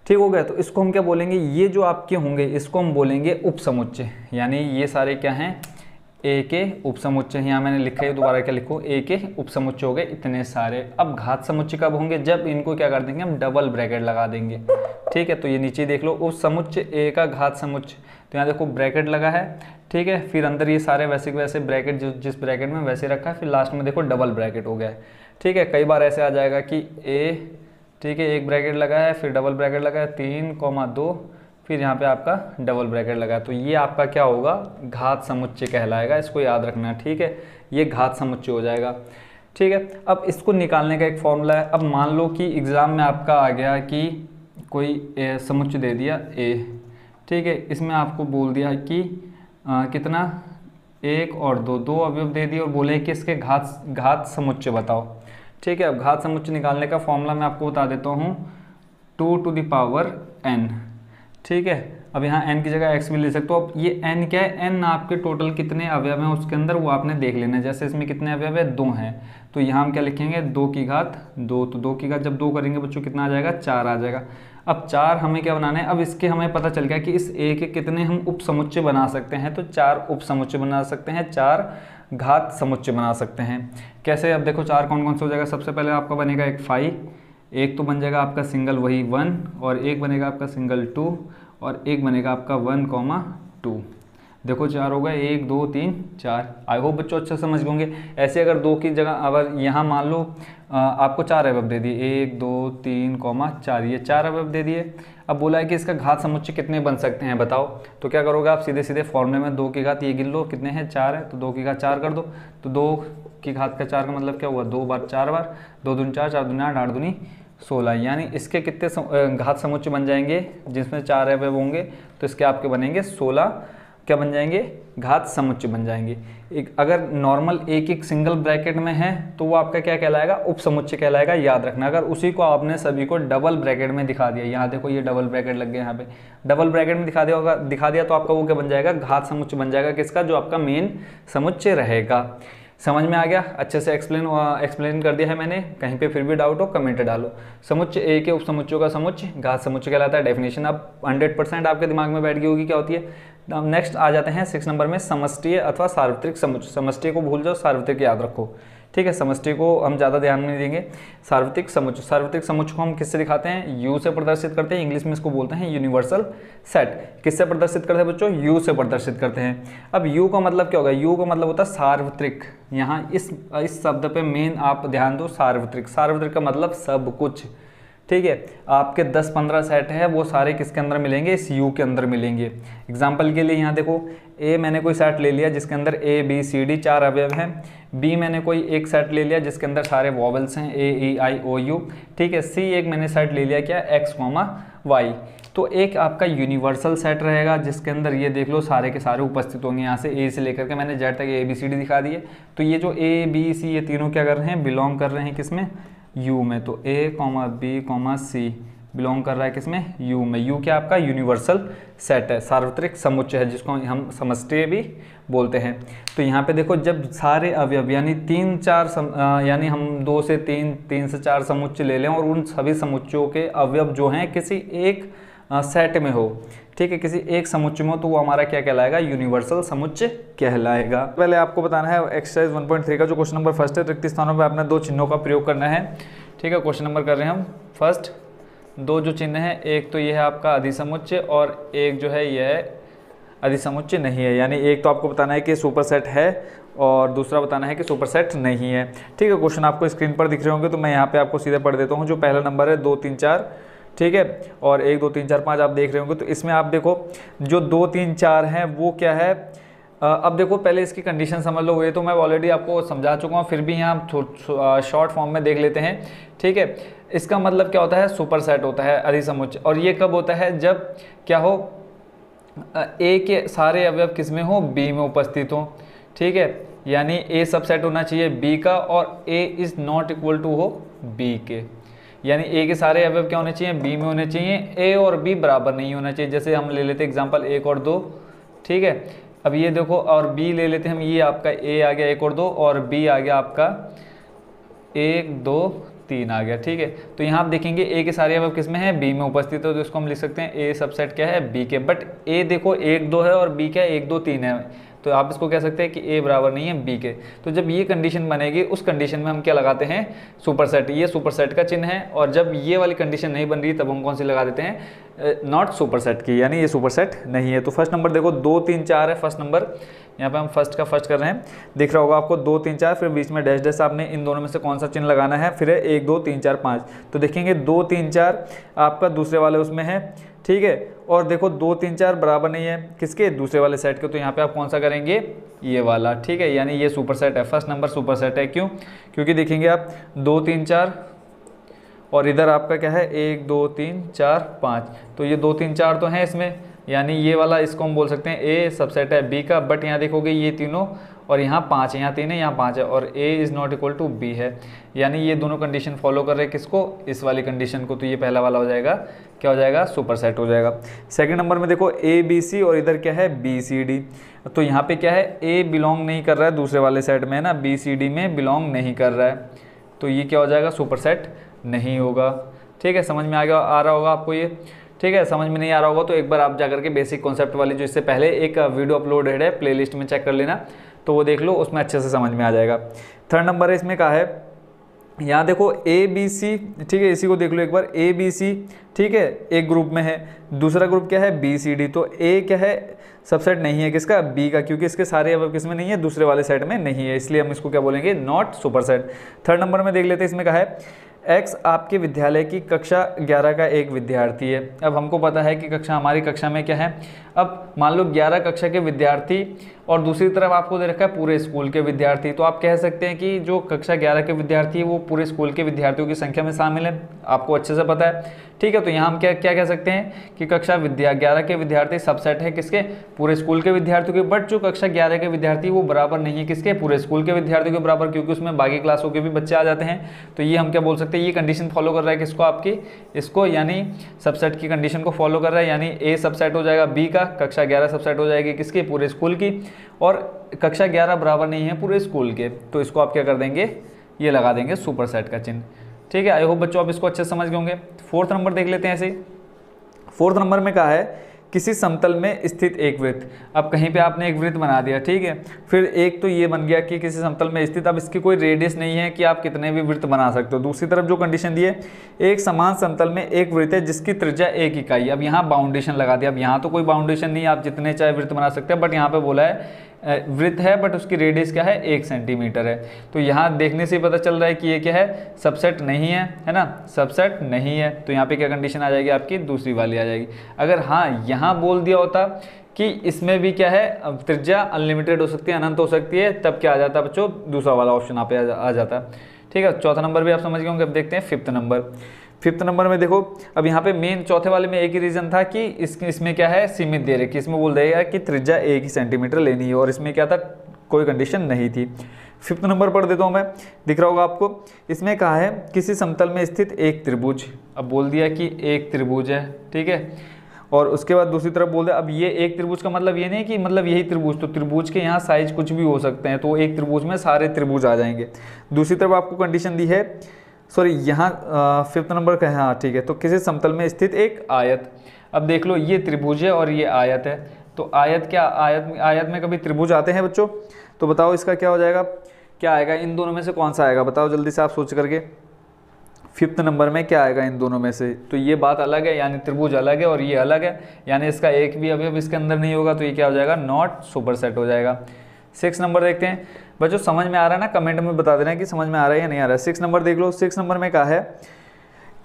ठीक हो गया, तो इसको हम क्या बोलेंगे, ये जो आपके होंगे इसको हम बोलेंगे उप समुच्चय। यानी ये सारे क्या हैं, ए के उप समुच्चय। यहाँ मैंने लिखा है, दोबारा क्या लिखूँ, ए के उप समुच्चय हो गए इतने सारे। अब घात समुच्चय कब होंगे, जब इनको क्या कर देंगे, हम डबल ब्रैकेट लगा देंगे। ठीक है, तो ये नीचे देख लो, उप समुच्चय ए का घात समुच्चय, तो यहाँ देखो ब्रैकेट लगा है। ठीक है, फिर अंदर ये सारे वैसे के वैसे ब्रैकेट जिस ब्रैकेट में वैसे रखा है, फिर लास्ट में देखो डबल ब्रैकेट हो गया है। ठीक है, कई बार ऐसे आ जाएगा कि ए, ठीक है, एक ब्रैकेट लगा है, फिर डबल ब्रैकेट लगा है, 3,2, फिर यहाँ पे आपका डबल ब्रैकेट लगा है, तो ये आपका क्या होगा, घात समुच्चय कहलाएगा। इसको याद रखना। ठीक है, ये घात समुच्चय हो जाएगा। ठीक है, अब इसको निकालने का एक फॉर्मूला है। अब मान लो कि एग्ज़ाम में आपका आ गया कि कोई समुच्चय दे दिया ए। ठीक है, इसमें आपको बोल दिया कि कितना, 1 और 2, 2 अवयव दे दिए और बोले कि इसके घात समुच्चय बताओ। ठीक है, अब घात समुच्चय निकालने का फॉर्मूला मैं आपको बता देता हूँ, 2 to the power n। ठीक है, अब यहाँ n की जगह x भी ले सकते हो। अब ये n क्या है, n आपके टोटल कितने अवयव हैं उसके अंदर वो आपने देख लेना है। जैसे इसमें कितने अवयव है, 2 हैं, तो यहाँ हम क्या लिखेंगे, 2 की घात 2। तो 2 की घात जब 2 करेंगे बच्चों कितना आ जाएगा, 4 आ जाएगा। अब 4 हमें क्या बनाना है, अब इसके हमें पता चल गया कि इस a के कितने हम उप समुच्चय बना सकते हैं, तो 4 उप समुच्चय बना सकते हैं, 4 घात समुच्चय बना सकते हैं। कैसे, अब देखो 4 कौन कौन से हो जाएगा। सबसे पहले आपका बनेगा एक 5, एक तो बन जाएगा आपका सिंगल वही 1, और एक बनेगा आपका सिंगल 2, और एक बनेगा आपका 1,2। देखो 4 हो गए, 1 2 3 4। आई होप बच्चों अच्छे समझ होंगे। ऐसे अगर 2 की जगह अगर यहाँ मान लो आपको 4 अवयव दे दिए, 1 2 3, 4, ये 4 अवयव दे दिए। अब बोला है कि इसका घात समुच्चय कितने बन सकते हैं बताओ। तो क्या करोगे आप, सीधे सीधे फॉर्मूले में 2 की घात ये गिन लो, कितने हैं, 4 है, तो 2 की घात 4 कर दो। तो 2 की घात का 4 का मतलब क्या हुआ, 2 बार 4 बार, 2 दूनी 4, 4 दूनी 8, 8 दूनी 16। यानी इसके कितने घात समुच्चय बन जाएंगे, जिसमें 4 अवयव होंगे, तो इसके आपके बनेंगे 16 क्या बन जाएंगे, घात समुच्चय बन जाएंगे। एक अगर नॉर्मल एक एक सिंगल ब्रैकेट में है तो वो आपका क्या कहलाएगा, उपसमुच्चय कहलाएगा, याद रखना। अगर उसी को आपने सभी को डबल ब्रैकेट में दिखा दिया, यहाँ देखो ये डबल ब्रैकेट लग गया, यहाँ पे डबल ब्रैकेट में दिखा दिया तो आपका वो क्या बन जाएगा, घात समुच्चय बन जाएगा, किसका, जो आपका मेन समुच्चय रहेगा। समझ में आ गया, अच्छे से एक्सप्लेन कर दिया है मैंने। कहीं पे फिर भी डाउट हो कमेंट डालो। समुच्चय ए के उपसमुच्चयों का समुच्चय घात समुच्चय कहलाता है। डेफिनेशन अब 100% आपके दिमाग में बैठ गई होगी क्या होती है। अब नेक्स्ट आ जाते हैं 6 नंबर में, समष्टीय अथवा सार्वत्रिक समुच्चय। समष्टीय को भूल जाओ, सार्वत्रिक याद रखो, ठीक है। समष्टि को हम ज़्यादा ध्यान नहीं देंगे। सार्वत्रिक समुच्चय, सार्वत्रिक समुच्चय को हम किससे दिखाते हैं, यू से प्रदर्शित करते हैं। इंग्लिश में इसको बोलते हैं यूनिवर्सल सेट। किससे प्रदर्शित करते हैं बच्चों, यू से प्रदर्शित करते हैं। अब यू का मतलब क्या होगा, यू का मतलब होता है सार्वत्रिक। यहाँ इस शब्द पे मेन आप ध्यान दो, सार्वत्रिक। सार्वत्रिक का मतलब सब कुछ, ठीक है। आपके 10-15 सेट है वो सारे किसके अंदर मिलेंगे, इस यू के अंदर मिलेंगे। एग्जाम्पल के लिए यहाँ देखो, ए मैंने कोई सेट ले लिया जिसके अंदर ए बी सी डी 4 अवयव हैं। बी मैंने कोई एक सेट ले लिया जिसके अंदर सारे वॉवल्स हैं, ए ई आई ओ यू, ठीक है। सी एक मैंने सेट ले लिया क्या, एक्स वाई। तो एक आपका यूनिवर्सल सेट रहेगा जिसके अंदर ये देख लो सारे के सारे उपस्थित होंगे। यहाँ से ए से लेकर के मैंने जेड तक ए बी सी डी दिखा दिए। तो ये जो ए बी सी ये तीनों क्या कर रहे हैं, बिलोंग कर रहे हैं किसमें, यू में। तो ए बी सी बिलोंग कर रहा है किसमें, यू में। यू क्या आपका यूनिवर्सल सेट है, सार्वत्रिक समुच्चय है, जिसको हम समष्टि भी बोलते हैं। तो यहाँ पे देखो, जब सारे अवयव यानी 3-4 यानी हम 2 से 3, 3 से 4 समुच्चय ले लें और उन सभी समुच्चयों के अवयव जो हैं किसी एक सेट में हो, ठीक है, किसी एक समुच्चय में हो, तो वो हमारा क्या कहलाएगा, यूनिवर्सल समुच्चय कहलाएगा। पहले आपको बताना है एक्सरसाइज 1.3 का जो क्वेश्चन नंबर फर्स्ट है, रिक्त स्थानों पे आपने 2 चिन्हों का प्रयोग करना है, ठीक है। क्वेश्चन नंबर कर रहे हैं हम फर्स्ट। 2 जो चिन्ह हैं, एक तो ये है आपका अधिसमुच्चय और एक जो है ये है अधिसमुच्चय नहीं है। यानी एक तो आपको बताना है कि सुपर सेट है और दूसरा बताना है कि सुपर सेट नहीं है, ठीक है। क्वेश्चन आपको स्क्रीन पर दिख रहे होंगे तो मैं यहाँ पे आपको सीधे पढ़ देता हूँ। जो पहला नंबर है 2, 3, 4, ठीक है, और 1, 2, 3, 4, 5 आप देख रहे होंगे। तो इसमें आप देखो जो 2, 3, 4 हैं वो क्या है। अब देखो पहले इसकी कंडीशन समझ लो, ये तो मैं ऑलरेडी आपको समझा चुका हूँ, फिर भी यहाँ शॉर्ट फॉर्म में देख लेते हैं, ठीक है। इसका मतलब क्या होता है, सुपर सेट होता है अधिसमुच्चय। और ये कब होता है, जब क्या हो, ए के सारे अवयव किस में हो, बी में उपस्थित हो, ठीक है। यानी ए सबसेट होना चाहिए बी का और ए इज नॉट इक्वल टू हो बी के। यानी ए के सारे अवयव क्या होने चाहिए, बी में होने चाहिए। ए और बी बराबर नहीं होना चाहिए। जैसे हम ले लेते एग्जांपल 1 और 2, ठीक है। अब ये देखो, और बी ले लेते हैं हम, ये आपका ए आ गया 1 और 2 और बी आ गया आपका 1, 2, 3 आ गया, ठीक है। तो यहाँ आप देखेंगे ए के सारे अवयव किस में है, बी में उपस्थित है, तो इसको हम लिख सकते हैं ए सबसेट क्या है, बी के। बट ए देखो 1, 2 है और बी क्या है, 1, 2, 3 है, तो आप इसको कह सकते हैं कि ए बराबर नहीं है बी के। तो जब ये कंडीशन बनेगी उस कंडीशन में हम क्या लगाते हैं, सुपर सेट। ये सुपर सेट का चिन्ह है। और जब ये वाली कंडीशन नहीं बन रही तब हम कौन सी लगा देते हैं, नॉट सुपर सेट की, यानी ये सुपर सेट नहीं है। तो फर्स्ट नंबर देखो 2, 3, 4 है फर्स्ट नंबर। यहाँ पे हम फर्स्ट का फर्स्ट कर रहे हैं, दिख रहा होगा आपको 2, 3, 4, फिर बीच में डैश डैश। आपने इन दोनों में से कौन सा चिन्ह लगाना है, फिर है 1, 2, 3, 4, 5। तो देखेंगे 2, 3, 4 आपका दूसरे वाले उसमें है, ठीक है। और देखो 2, 3, 4 बराबर नहीं है किसके, दूसरे वाले सेट के। तो यहाँ पे आप कौन सा करेंगे, ये वाला, ठीक है। यानी ये सुपर सेट है, फर्स्ट नंबर सुपर सेट है। क्यों, क्योंकि देखेंगे आप 2, 3, 4 और इधर आपका क्या है 1, 2, 3, 4, 5। तो ये 2, 3, 4 तो हैं इसमें, यानी ये वाला इसको हम बोल सकते हैं ए सबसेट है बी का। बट यहाँ देखोगे ये तीनों और यहाँ 5 है, यहाँ 3 है, यहाँ 5 है और A is not equal to B है। यानी ये दोनों कंडीशन फॉलो कर रहे हैं किसको, इस वाली कंडीशन को। तो ये पहला वाला हो जाएगा, क्या हो जाएगा, सुपर सेट हो जाएगा। सेकंड नंबर में देखो ए बी सी और इधर क्या है बी सी डी। तो यहाँ पे क्या है, ए बिलोंग नहीं कर रहा है दूसरे वाले सेट में, है ना, बी सी डी में बिलोंग नहीं कर रहा है। तो ये क्या हो जाएगा, सुपर सेट नहीं होगा, ठीक है। समझ में आ रहा होगा आपको ये, ठीक है। समझ में नहीं आ रहा होगा तो एक बार आप जाकर के बेसिक कॉन्सेप्ट वाली जो इससे पहले एक वीडियो अपलोडेड है प्लेलिस्ट में, चेक कर लेना, तो वो देख लो, उसमें अच्छे से समझ में आ जाएगा। थर्ड नंबर है इसमें कहा है, यहाँ देखो ए बी सी, ठीक है, इसी को देख लो एक बार, ए बी सी, ठीक है, एक ग्रुप में है, दूसरा ग्रुप क्या है बी सी डी। तो ए क्या है, सबसेट नहीं है किसका, बी का, क्योंकि इसके सारे अवयव किसमें नहीं है, दूसरे वाले सेट में नहीं है, इसलिए हम इसको क्या बोलेंगे, not super set. Third number में देख लेते हैं, इसमें कहा है एक्स आपके विद्यालय की कक्षा 11 का एक विद्यार्थी है। अब हमको पता है कि हमारी कक्षा में क्या है। अब मान लो 11 कक्षा के विद्यार्थी और दूसरी तरफ आपको दे रखा है पूरे स्कूल के विद्यार्थी। तो आप कह सकते हैं कि जो कक्षा 11 के विद्यार्थी है वो पूरे स्कूल के विद्यार्थियों की संख्या में शामिल है, आपको अच्छे से पता है, ठीक है। तो यहाँ हम क्या क्या कह सकते हैं कि कक्षा 11 के विद्यार्थी सबसेट है किसके, पूरे स्कूल के विद्यार्थियों के। बट जो कक्षा 11 के विद्यार्थी वो बराबर नहीं है किसके, पूरे स्कूल के विद्यार्थियों के बराबर, क्योंकि उसमें बाकी क्लासों के भी बच्चे आ जाते हैं। तो ये हम क्या बोल सकते हैं, ये कंडीशन फॉलो कर रहा है किसको, आपकी इसको, यानी सबसेट की कंडीशन को फॉलो कर रहा है। यानी ए सबसेट हो जाएगा बी का, कक्षा 11 सबसेट हो जाएगी किसके, पूरे स्कूल की, और कक्षा 11 बराबर नहीं है पूरे स्कूल के। तो इसको आप क्या कर देंगे, ये लगा देंगे सुपर सेट का चिन्ह, ठीक है। आई होप बच्चों आप इसको अच्छे से समझ गए होंगे। 4th नंबर देख लेते हैं ऐसे ही। 4th नंबर में कहा है किसी समतल में स्थित एक वृत्त। अब कहीं पे आपने एक वृत्त बना दिया, ठीक है, फिर एक तो ये बन गया कि किसी समतल में स्थित, अब इसकी कोई रेडियस नहीं है कि आप कितने भी वृत्त बना सकते हो। दूसरी तरफ जो कंडीशन दी है, एक समान समतल में एक वृत्त है जिसकी त्रिज्या 1 इकाई। अब यहाँ बाउंडेशन लगा दिया। अब यहाँ तो कोई बाउंडेशन नहीं है, आप जितने चाहे वृत्त बना सकते हैं, बट यहाँ पे बोला है वृत्त है बट उसकी रेडियस क्या है, 1 सेंटीमीटर है। तो यहाँ देखने से पता चल रहा है कि ये क्या है, सबसेट नहीं है ना, सबसेट नहीं है। तो यहाँ पे क्या कंडीशन आ जाएगी आपकी, दूसरी वाली आ जाएगी। अगर हाँ यहाँ बोल दिया होता कि इसमें भी क्या है, त्रिज्या अनलिमिटेड हो सकती है, अनंत हो सकती है, तब क्या आ जाता बच्चों, दूसरा वाला ऑप्शन यहाँ पे आ जाता, ठीक है। 4था नंबर भी आप समझ गए होंगे। अब देखते हैं 5th नंबर। 5th नंबर में देखो, अब यहाँ पे मेन चौथे वाले में एक ही रीजन था कि इसमें क्या है, सीमित दे रखी, इसमें बोल देगा कि त्रिज्या 1 ही सेंटीमीटर लेनी है, और इसमें क्या था, कोई कंडीशन नहीं थी। 5th नंबर पढ़ देता हूँ मैं, दिख रहा होगा आपको। इसमें कहा है किसी समतल में स्थित एक त्रिभुज। अब बोल दिया कि एक त्रिभुज है, ठीक है, और उसके बाद दूसरी तरफ बोल दिया, अब ये एक त्रिभुज का मतलब ये नहीं कि मतलब यही त्रिभुज, तो त्रिभुज के यहाँ साइज कुछ भी हो सकते हैं, तो एक त्रिभुज में सारे त्रिभुज आ जाएंगे। दूसरी तरफ आपको कंडीशन दी है, सॉरी यहाँ 5th नंबर का है, हाँ ठीक है, तो किसी समतल में स्थित एक आयत। अब देख लो ये त्रिभुज है और ये आयत है, तो आयत क्या, आयत में कभी त्रिभुज आते हैं बच्चों? तो बताओ इसका क्या हो जाएगा, क्या आएगा, इन दोनों में से कौन सा आएगा, बताओ जल्दी से आप सोच करके। 5th नंबर में क्या आएगा इन दोनों में से? तो ये बात अलग है, यानी त्रिभुज अलग है और ये अलग है, यानी इसका एक भी अवयव इसके अंदर नहीं होगा, तो ये क्या हो जाएगा, नॉट सुपर सेट हो जाएगा। 6 नंबर देखते हैं बच्चों, समझ में आ रहा है ना, कमेंट में बता देना कि समझ में आ रहा है या नहीं आ रहा है। 6 नंबर देख लो। 6 नंबर में कहा है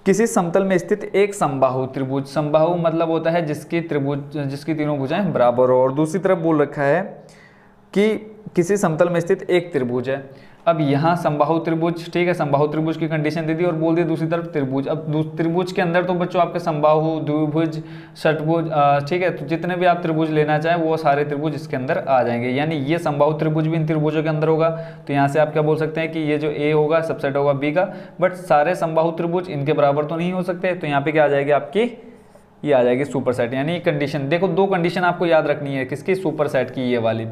किसी समतल में स्थित एक समबाहु त्रिभुज। समबाहु मतलब होता है जिसकी तीनों भुजाएं बराबर हो, और दूसरी तरफ बोल रखा है कि किसी समतल में स्थित एक त्रिभुज है। अब यहाँ समबाहु त्रिभुज, ठीक है, समबाहु त्रिभुज की कंडीशन दे दी और बोल दी दूसरी तरफ त्रिभुज। अब त्रिभुज के अंदर तो बच्चों आपके समबाहु, द्विभुज, षटभुज, ठीक है, तो जितने भी आप त्रिभुज लेना चाहें वो सारे त्रिभुज इसके अंदर आ जाएंगे, यानी ये समबाहु त्रिभुज भी इन त्रिभुजों के अंदर होगा। तो यहाँ से आप क्या बोल सकते हैं कि ये जो ए होगा सबसेट होगा बी का, बट सारे समबाहु त्रिभुज इनके बराबर तो नहीं हो सकते, तो यहाँ पे क्या आ जाएगी आपकी, ये आ जाएगी सुपर सेट। यानी कंडीशन देखो, 2 कंडीशन आपको याद रखनी है किसकी, सुपर सेट की, ये वाली।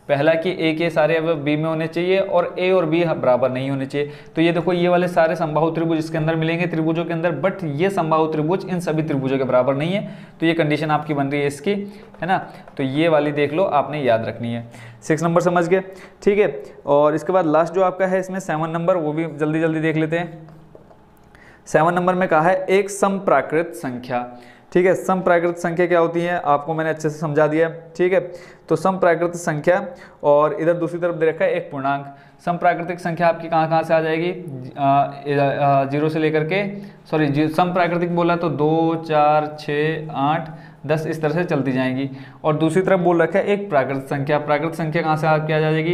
पहला कि ए के सारे अवयव बी में होने चाहिए और ए और बी बराबर नहीं होने चाहिए। तो ये देखो ये वाले सारे समबाहु त्रिभुज इसके अंदर मिलेंगे त्रिभुजों के अंदर, बट ये समबाहु त्रिभुज इन सभी त्रिभुजों के बराबर नहीं है, तो ये कंडीशन आपकी बन रही है इसकी, है ना। तो ये वाली देख लो, आपने याद रखनी है। 6 नंबर समझ गए, ठीक है। और इसके बाद लास्ट जो आपका है इसमें 7 नंबर, वो भी जल्दी जल्दी देख लेते हैं। 7 नंबर में कहा है एक समप्राकृत संख्या, ठीक है। समप्राकृत संख्या क्या होती है आपको मैंने अच्छे से समझा दिया, ठीक है। तो समप्राकृत संख्या, और इधर दूसरी तरफ दे रखा है एक पूर्णांक। समप्राकृतिक संख्या आपकी कहाँ से आ जाएगी, 0 से लेकर के, सॉरी समप्राकृतिक बोला तो 2, 4, 6, 8, 10 इस तरह से चलती जाएंगी। और दूसरी तरफ बोल रखा है एक प्राकृत संख्या। प्राकृत संख्या कहाँ से आपकी आ जाएगी,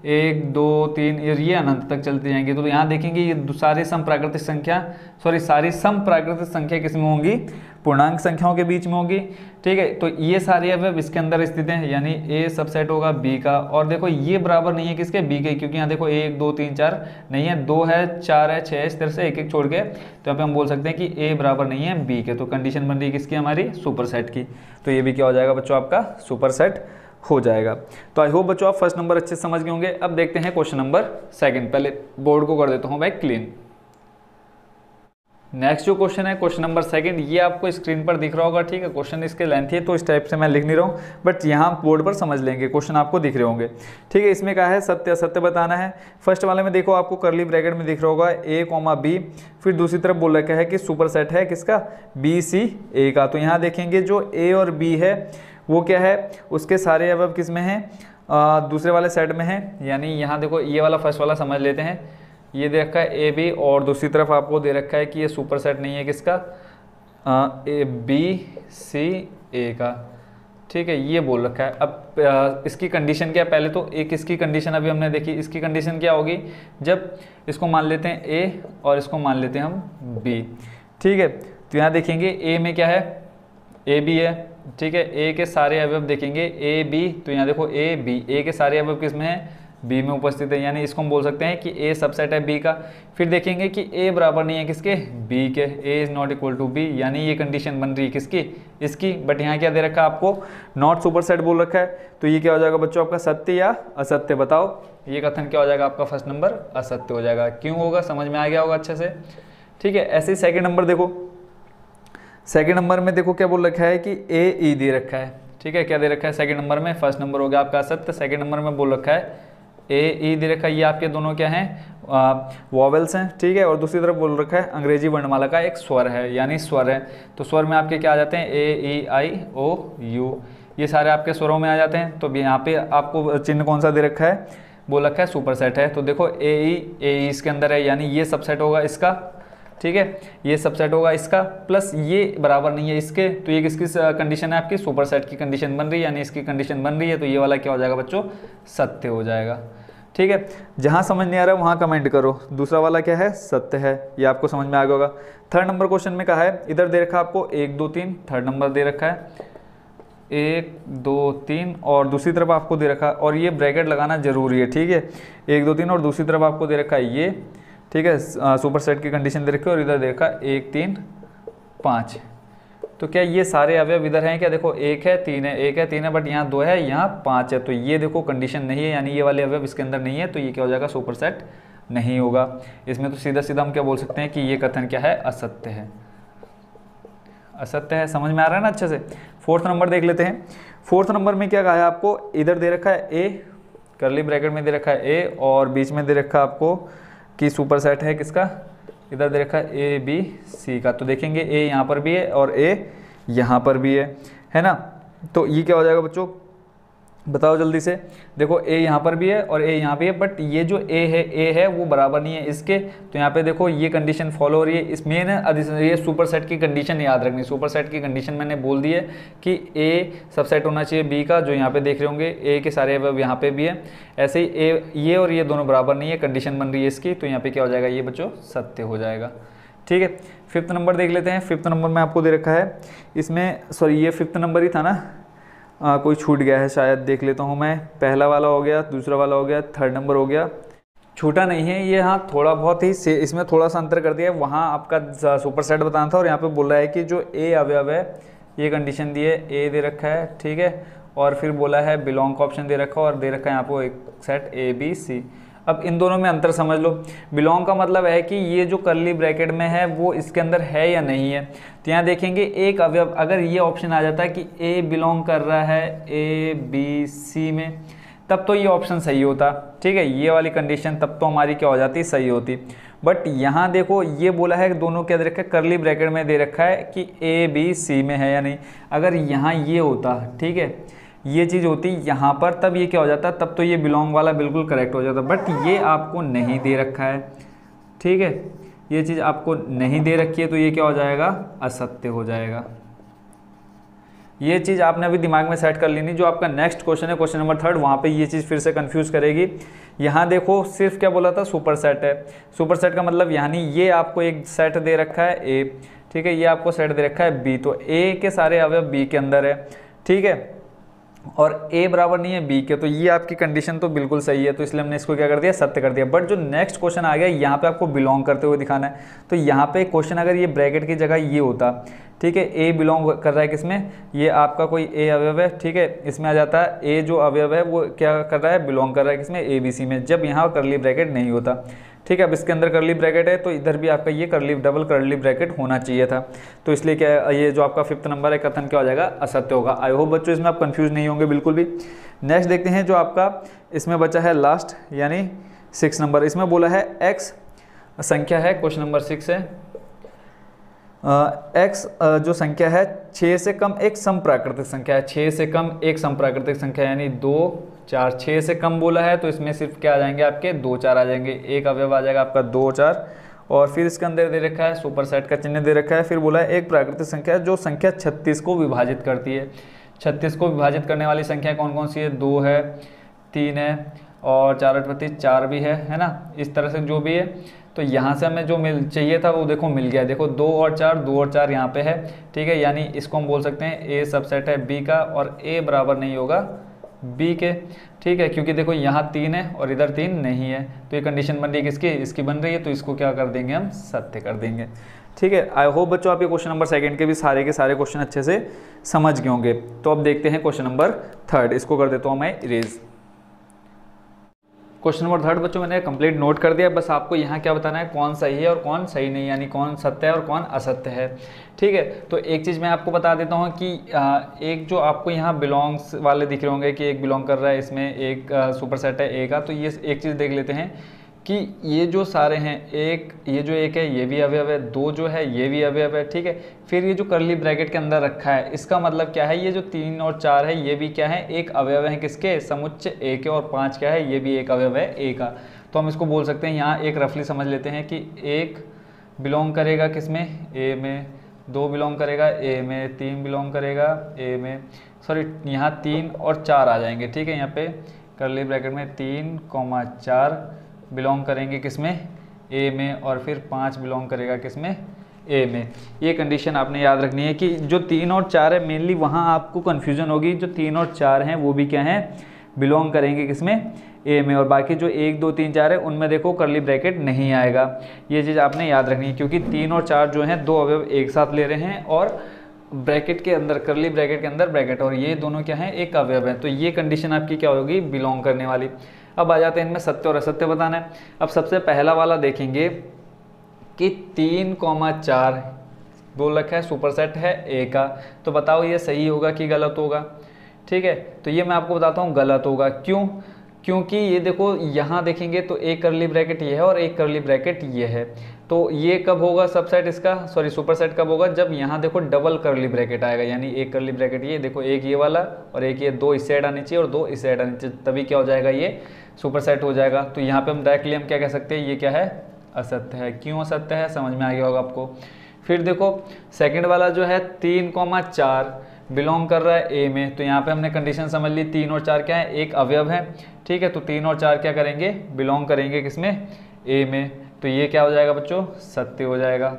1, 2, 3, ये अनंत तक चलती जाएंगी। तो यहाँ देखेंगे ये सारी समप्राकृतिक संख्या, सारी समप्राकृतिक संख्या किस में होंगी, पूर्णांक संख्याओं के बीच में होगी, ठीक है। तो ये सारे अवयव इसके अंदर स्थित हैं, यानी ए सबसेट होगा बी का। और देखो ये बराबर नहीं है किसके, बी के, क्योंकि यहाँ देखो 1, 2, 3, 4 नहीं है, 2 है, 4 है, 6 है, इस तरह से एक एक छोड़ के, तो यहाँ पे हम बोल सकते हैं कि ए बराबर नहीं है बी के। तो कंडीशन बन रही है किसकी, हमारी सुपर सेट की। तो ये भी क्या हो जाएगा बच्चों, आपका सुपर सेट हो जाएगा। तो आई होप बच्चों आप फर्स्ट नंबर अच्छे से समझ गए होंगे। अब देखते हैं क्वेश्चन नंबर 2। पहले बोर्ड को कर देता हूँ भाई क्लीन। नेक्स्ट जो क्वेश्चन है क्वेश्चन नंबर 2, ये आपको स्क्रीन पर दिख रहा होगा, ठीक है। क्वेश्चन इसके लेंथी है तो इस टाइप से मैं लिख नहीं रहा हूँ, बट यहाँ बोर्ड पर समझ लेंगे, क्वेश्चन आपको दिख रहे होंगे, ठीक है। इसमें कहा है सत्य असत्य बताना है। फर्स्ट वाले में देखो आपको करली ब्रैकेट में दिख रहा होगा a, b, फिर दूसरी तरफ बोल रखा है कि सुपर सेट है किसका, b, c, a का। तो यहाँ देखेंगे जो a और b है वो क्या है, उसके सारे अवयव किस में हैं, दूसरे वाले सेट में है। यानी यहाँ देखो ये वाला फर्स्ट वाला समझ लेते हैं, ये दे रखा है ए बी, और दूसरी तरफ आपको दे रखा है कि ये सुपर सेट नहीं है किसका, ए बी सी ए का, ठीक है, ये बोल रखा है। अब इसकी कंडीशन क्या है, पहले तो एक इसकी कंडीशन अभी हमने देखी, इसकी कंडीशन क्या होगी, जब इसको मान लेते हैं ए और इसको मान लेते हैं हम बी। ठीक है, तो यहाँ देखेंगे ए में क्या है, ए बी है। ठीक है, ए के सारे अवयव देखेंगे ए बी, तो यहाँ देखो ए बी, ए के सारे अवयव किस में है, बी में उपस्थित है, यानी इसको हम बोल सकते हैं कि ए सबसेट है बी का। फिर देखेंगे कि ए बराबर नहीं है किसके, बी के, A is not equal to B, यानी ये कंडीशन बन रही है किसकी, इसकी। बट यहाँ क्या दे रखा है आपको, नॉट सुपर सेट बोल रखा है, तो ये क्या हो जाएगा बच्चों आपका, सत्य या असत्य, बताओ। ये कथन क्या हो जाएगा आपका, फर्स्ट नंबर असत्य हो जाएगा। क्यों होगा, समझ में आ गया होगा अच्छे से। ठीक है, ऐसे ही सेकेंड नंबर देखो, सेकेंड नंबर में देखो क्या बोल रखा है कि ए ई दे रखा है। ठीक है, क्या दे रखा है सेकेंड नंबर में, फर्स्ट नंबर हो गया आपका असत्य, सेकेंड नंबर में बोल रखा है ए ई दे रखा है, ये आपके दोनों क्या हैं, वॉवेल्स हैं। ठीक है, और दूसरी तरफ बोल रखा है अंग्रेजी वर्णमाला का एक स्वर है, यानी स्वर है। तो स्वर में आपके क्या आ जाते हैं, ए ई आई ओ यू, ये सारे आपके स्वरों में आ जाते हैं। तो यहाँ पे आपको चिन्ह कौन सा दे रखा है, बोल रखा है सुपर सेट है। तो देखो ए ई इसके अंदर है, यानी ये सबसेट होगा इसका। ठीक है, ये सबसेट होगा इसका, प्लस ये बराबर नहीं है इसके, तो ये किसकी कंडीशन है आपकी, सुपर सेट की कंडीशन बन रही है, यानी इसकी कंडीशन बन रही है। तो ये वाला क्या हो जाएगा बच्चों, सत्य हो जाएगा। ठीक है, जहां समझ नहीं आ रहा है वहां कमेंट करो, दूसरा वाला क्या है, सत्य है, ये आपको समझ में आ गया होगा। थर्ड नंबर क्वेश्चन में कहा है, इधर दे रखा है आपको 1 2 3, थर्ड नंबर दे रखा है 1 2 3, और दूसरी तरफ आपको दे रखा है, और ये ब्रैकेट लगाना जरूरी है। ठीक है, 1 2 3, और दूसरी तरफ आपको दे रखा है ये। ठीक है, सुपर सेट की कंडीशन दे रखी है, और इधर देखा 1 3 5। तो क्या ये सारे अवयव इधर हैं क्या, देखो 1 है 3 है, 1 है 3 है, बट यहाँ 2 है यहाँ 5 है, तो ये देखो कंडीशन नहीं है, यानी ये वाले अवयव इसके अंदर नहीं है, तो ये क्या हो जाएगा, सुपर सेट नहीं होगा। इसमें तो सीधा सीधा हम क्या बोल सकते हैं कि ये कथन क्या है, असत्य है, असत्य है। समझ में आ रहा है ना अच्छे से। फोर्थ नंबर देख लेते हैं। फोर्थ नंबर में क्या कहा है आपको, इधर दे रखा है ए, कर्ली ब्रैकेट में दे रखा है ए, और बीच में दे रखा है आपको कि सुपर सेट है किसका, इधर दे रखा है ए बी सी का। तो देखेंगे ए यहाँ पर भी है और ए यहाँ पर भी है ना। तो ये क्या हो जाएगा बच्चों, बताओ जल्दी से। देखो ए यहाँ पर भी है और ए यहाँ भी है, बट ये जो ए है वो बराबर नहीं है इसके। तो यहाँ पे देखो ये कंडीशन फॉलो हो रही है, इसमें ना ये सुपर सेट की कंडीशन याद रखनी। सुपर सेट की कंडीशन मैंने बोल दी है कि ए सबसेट होना चाहिए बी का, जो यहाँ पे देख रहे होंगे ए के सारे अवयव यहाँ पे भी है। ऐसे ही ए ये और ये दोनों बराबर नहीं है, कंडीशन बन रही है इसकी, तो यहाँ पे क्या हो जाएगा, ये बच्चों सत्य हो जाएगा। ठीक है, फिफ्थ नंबर देख लेते हैं। फिफ्थ नंबर में आपको दे रखा है, इसमें सॉरी ये फिफ्थ नंबर ही था ना, कोई छूट गया है शायद, देख लेता हूँ मैं। पहला वाला हो गया, दूसरा वाला हो गया, थर्ड नंबर हो गया, छूटा नहीं है ये। हाँ थोड़ा बहुत ही इसमें थोड़ा सा अंतर कर दिया है, वहाँ आपका सुपर सेट बताना था और यहाँ पे बोल रहा है कि जो ए अवयव है, ये कंडीशन दी है, ए दे रखा है, ठीक है, और फिर बोला है बिलोंग का ऑप्शन दे रखा है, और दे रखा है यहाँ पे एक सेट ए बी सी। अब इन दोनों में अंतर समझ लो। बिलोंग का मतलब है कि ये जो कर्ली ब्रैकेट में है वो इसके अंदर है या नहीं है। तो यहाँ देखेंगे एक अवयव, अगर ये ऑप्शन आ जाता है कि ए बिलोंग कर रहा है ए बी सी में, तब तो ये ऑप्शन सही होता। ठीक है, ये वाली कंडीशन तब तो हमारी क्या हो जाती, सही होती। बट यहाँ देखो ये बोला है दोनों क्या दे रखा है, कर्ली ब्रैकेट में दे रखा है कि ए बी सी में है या नहीं। अगर यहाँ ये होता, ठीक है, ये चीज़ होती यहाँ पर, तब ये क्या हो जाता, तब तो ये बिलोंग वाला बिल्कुल करेक्ट हो जाता। बट ये आपको नहीं दे रखा है, ठीक है, ये चीज़ आपको नहीं दे रखी है, तो ये क्या हो जाएगा, असत्य हो जाएगा। ये चीज़ आपने अभी दिमाग में सेट कर लेनी। जो आपका नेक्स्ट क्वेश्चन है, क्वेश्चन नंबर 3, वहाँ पे ये चीज़ फिर से कंफ्यूज करेगी। यहाँ देखो सिर्फ क्या बोला था, सुपर सेट है। सुपर सेट का मतलब यानी ये आपको एक सेट दे रखा है ए, ठीक है, ये आपको सेट दे रखा है बी, तो ए के सारे अवयव बी के अंदर है, ठीक है, और a बराबर नहीं है b के, तो ये आपकी कंडीशन तो बिल्कुल सही है, तो इसलिए हमने इसको क्या कर दिया, सत्य कर दिया। बट जो नेक्स्ट क्वेश्चन आ गया, यहाँ पे आपको बिलोंग करते हुए दिखाना है। तो यहाँ पे क्वेश्चन अगर ये ब्रैकेट की जगह ये होता, ठीक है, a बिलोंग कर रहा है किसमें, ये आपका कोई a अवयव है, ठीक है, इसमें आ जाता है a जो अवयव है वो क्या कर रहा है, बिलोंग कर रहा है किसमें, a b c में, जब यहाँ कर्ली ब्रैकेट नहीं होता। ठीक है, अब इसके अंदर कर्ली ब्रैकेट है, तो इधर भी आपका ये कर्ली डबल कर्ली ब्रैकेट होना चाहिए था। तो इसलिए क्या ये जो आपका फिफ्थ नंबर है, कथन क्या हो जाएगा, असत्य होगा। आई होप बच्चों इसमें आप कंफ्यूज नहीं होंगे बिल्कुल भी। नेक्स्ट देखते हैं जो आपका इसमें बचा है लास्ट, यानी 6 नंबर। इसमें बोला है x संख्या है, क्वेश्चन नंबर 6 है, x जो संख्या है 6 से कम एक समप्राकृतिक संख्या है। 6 से कम एक समप्राकृतिक संख्या, यानी 2 4, 6 से कम बोला है, तो इसमें सिर्फ क्या आ जाएंगे आपके 2 4 आ जाएंगे, एक अवयव आ जाएगा आपका 2 4। और फिर इसके अंदर दे रखा है सुपर सेट का चिन्ह दे रखा है। फिर बोला है एक प्राकृतिक संख्या जो संख्या 36 को विभाजित करती है। 36 को विभाजित करने वाली संख्या कौन कौन सी है, 2 है, 3 है और 4 8 25 4 भी है ना। इस तरह से जो भी है, तो यहाँ से हमें जो मिल चाहिए था वो देखो मिल गया। देखो 2 और 4 यहाँ पे है, ठीक है, यानी इसको हम बोल सकते हैं ए सबसेट है बी का, और ए बराबर नहीं होगा बी के, ठीक है, क्योंकि देखो यहाँ 3 है और इधर 3 नहीं है। तो ये कंडीशन बन रही है किसकी, इसकी बन रही है, तो इसको क्या कर देंगे हम, सत्य कर देंगे। ठीक है, आई होप बच्चों आप ये क्वेश्चन नंबर 2 के भी सारे क्वेश्चन अच्छे से समझ गए होंगे। तो अब देखते हैं क्वेश्चन नंबर 3, इसको कर देता हूँ मैं इरेज। क्वेश्चन नंबर 3 बच्चों मैंने कंप्लीट नोट कर दिया, बस आपको यहाँ क्या बताना है, कौन सही है और कौन सही नहीं, यानी कौन सत्य है और कौन असत्य है। ठीक है, तो एक चीज़ मैं आपको बता देता हूँ कि एक जो आपको यहाँ बिलोंग्स वाले दिख रहे होंगे कि एक बिलोंग कर रहा है, इसमें एक सुपरसेट है ए का, तो ये एक चीज़ देख लेते हैं कि ये जो सारे हैं, ये जो एक है ये भी अवयव है, 2 जो है ये भी अवयव है, ठीक है। फिर ये जो कर्ली ब्रैकेट के अंदर रखा है, इसका मतलब क्या है, ये जो 3 और 4 है ये भी क्या है, एक अवयव है किसके, समुच्चय ए के, और 5 क्या है, ये भी एक अवयव है ए का। तो हम इसको बोल सकते हैं, यहाँ एक रफली समझ लेते हैं कि 1 बिलोंग करेगा किसमें, ए में, 2 बिलोंग करेगा ए में, 3 बिलोंग करेगा ए में, सॉरी यहाँ 3 और 4 आ जाएंगे, ठीक है। यहाँ पे कर्ली ब्रैकेट में 3, 4 बिलोंग करेंगे किसमें, ए में, और फिर 5 बिलोंग करेगा किसमें, ए में। ये कंडीशन आपने याद रखनी है कि जो 3 और 4 है, मेनली वहाँ आपको कन्फ्यूजन होगी, जो 3 और 4 हैं वो भी क्या हैं, बिलोंग करेंगे किसमें, ए में, और बाकी जो 1 2 3 4 है उनमें देखो कर्ली ब्रैकेट नहीं आएगा। ये चीज़ आपने याद रखनी है, क्योंकि 3 और 4 जो हैं 2 अवयव एक साथ ले रहे हैं, और ब्रैकेट के अंदर, कर्ली ब्रैकेट के अंदर ब्रैकेट, और ये दोनों क्या हैं, एक अवयव है। तो ये कंडीशन आपकी क्या होगी, बिलोंग करने वाली। अब आ जाते हैं इनमें सत्य और असत्य बताना है। अब सबसे पहला वाला देखेंगे कि 3, 4 बोल रखा है सुपरसेट है ए का, तो बताओ ये सही होगा कि गलत होगा। ठीक है, तो ये मैं आपको बताता हूँ गलत होगा। क्यों, क्योंकि ये देखो यहाँ देखेंगे तो एक कर्ली ब्रैकेट ये है और एक कर्ली ब्रैकेट ये है, तो ये कब होगा सबसेट इसका, सॉरी सुपरसेट कब होगा, जब यहाँ देखो डबल कर्ली ब्रैकेट आएगा, यानी एक कर्ली ब्रैकेट ये देखो, एक ये वाला और एक ये, 2 इस साइड आनी चाहिए और 2 इस साइड आनी चाहिए, तभी क्या हो जाएगा, ये सुपरसेट हो जाएगा। तो यहाँ पे हम डायरेक्टली हम क्या कह सकते हैं, ये क्या है, असत्य है। क्यों असत्य है, समझ में आ गया होगा आपको। फिर देखो सेकंड वाला जो है 3, 4 बिलोंग कर रहा है ए में, तो यहाँ पे हमने कंडीशन समझ ली, 3 और 4 क्या है, एक अवयव है, ठीक है। तो 3 और 4 क्या करेंगे, बिलोंग करेंगे किसमें, ए में, तो ये क्या हो जाएगा बच्चों, सत्य हो जाएगा।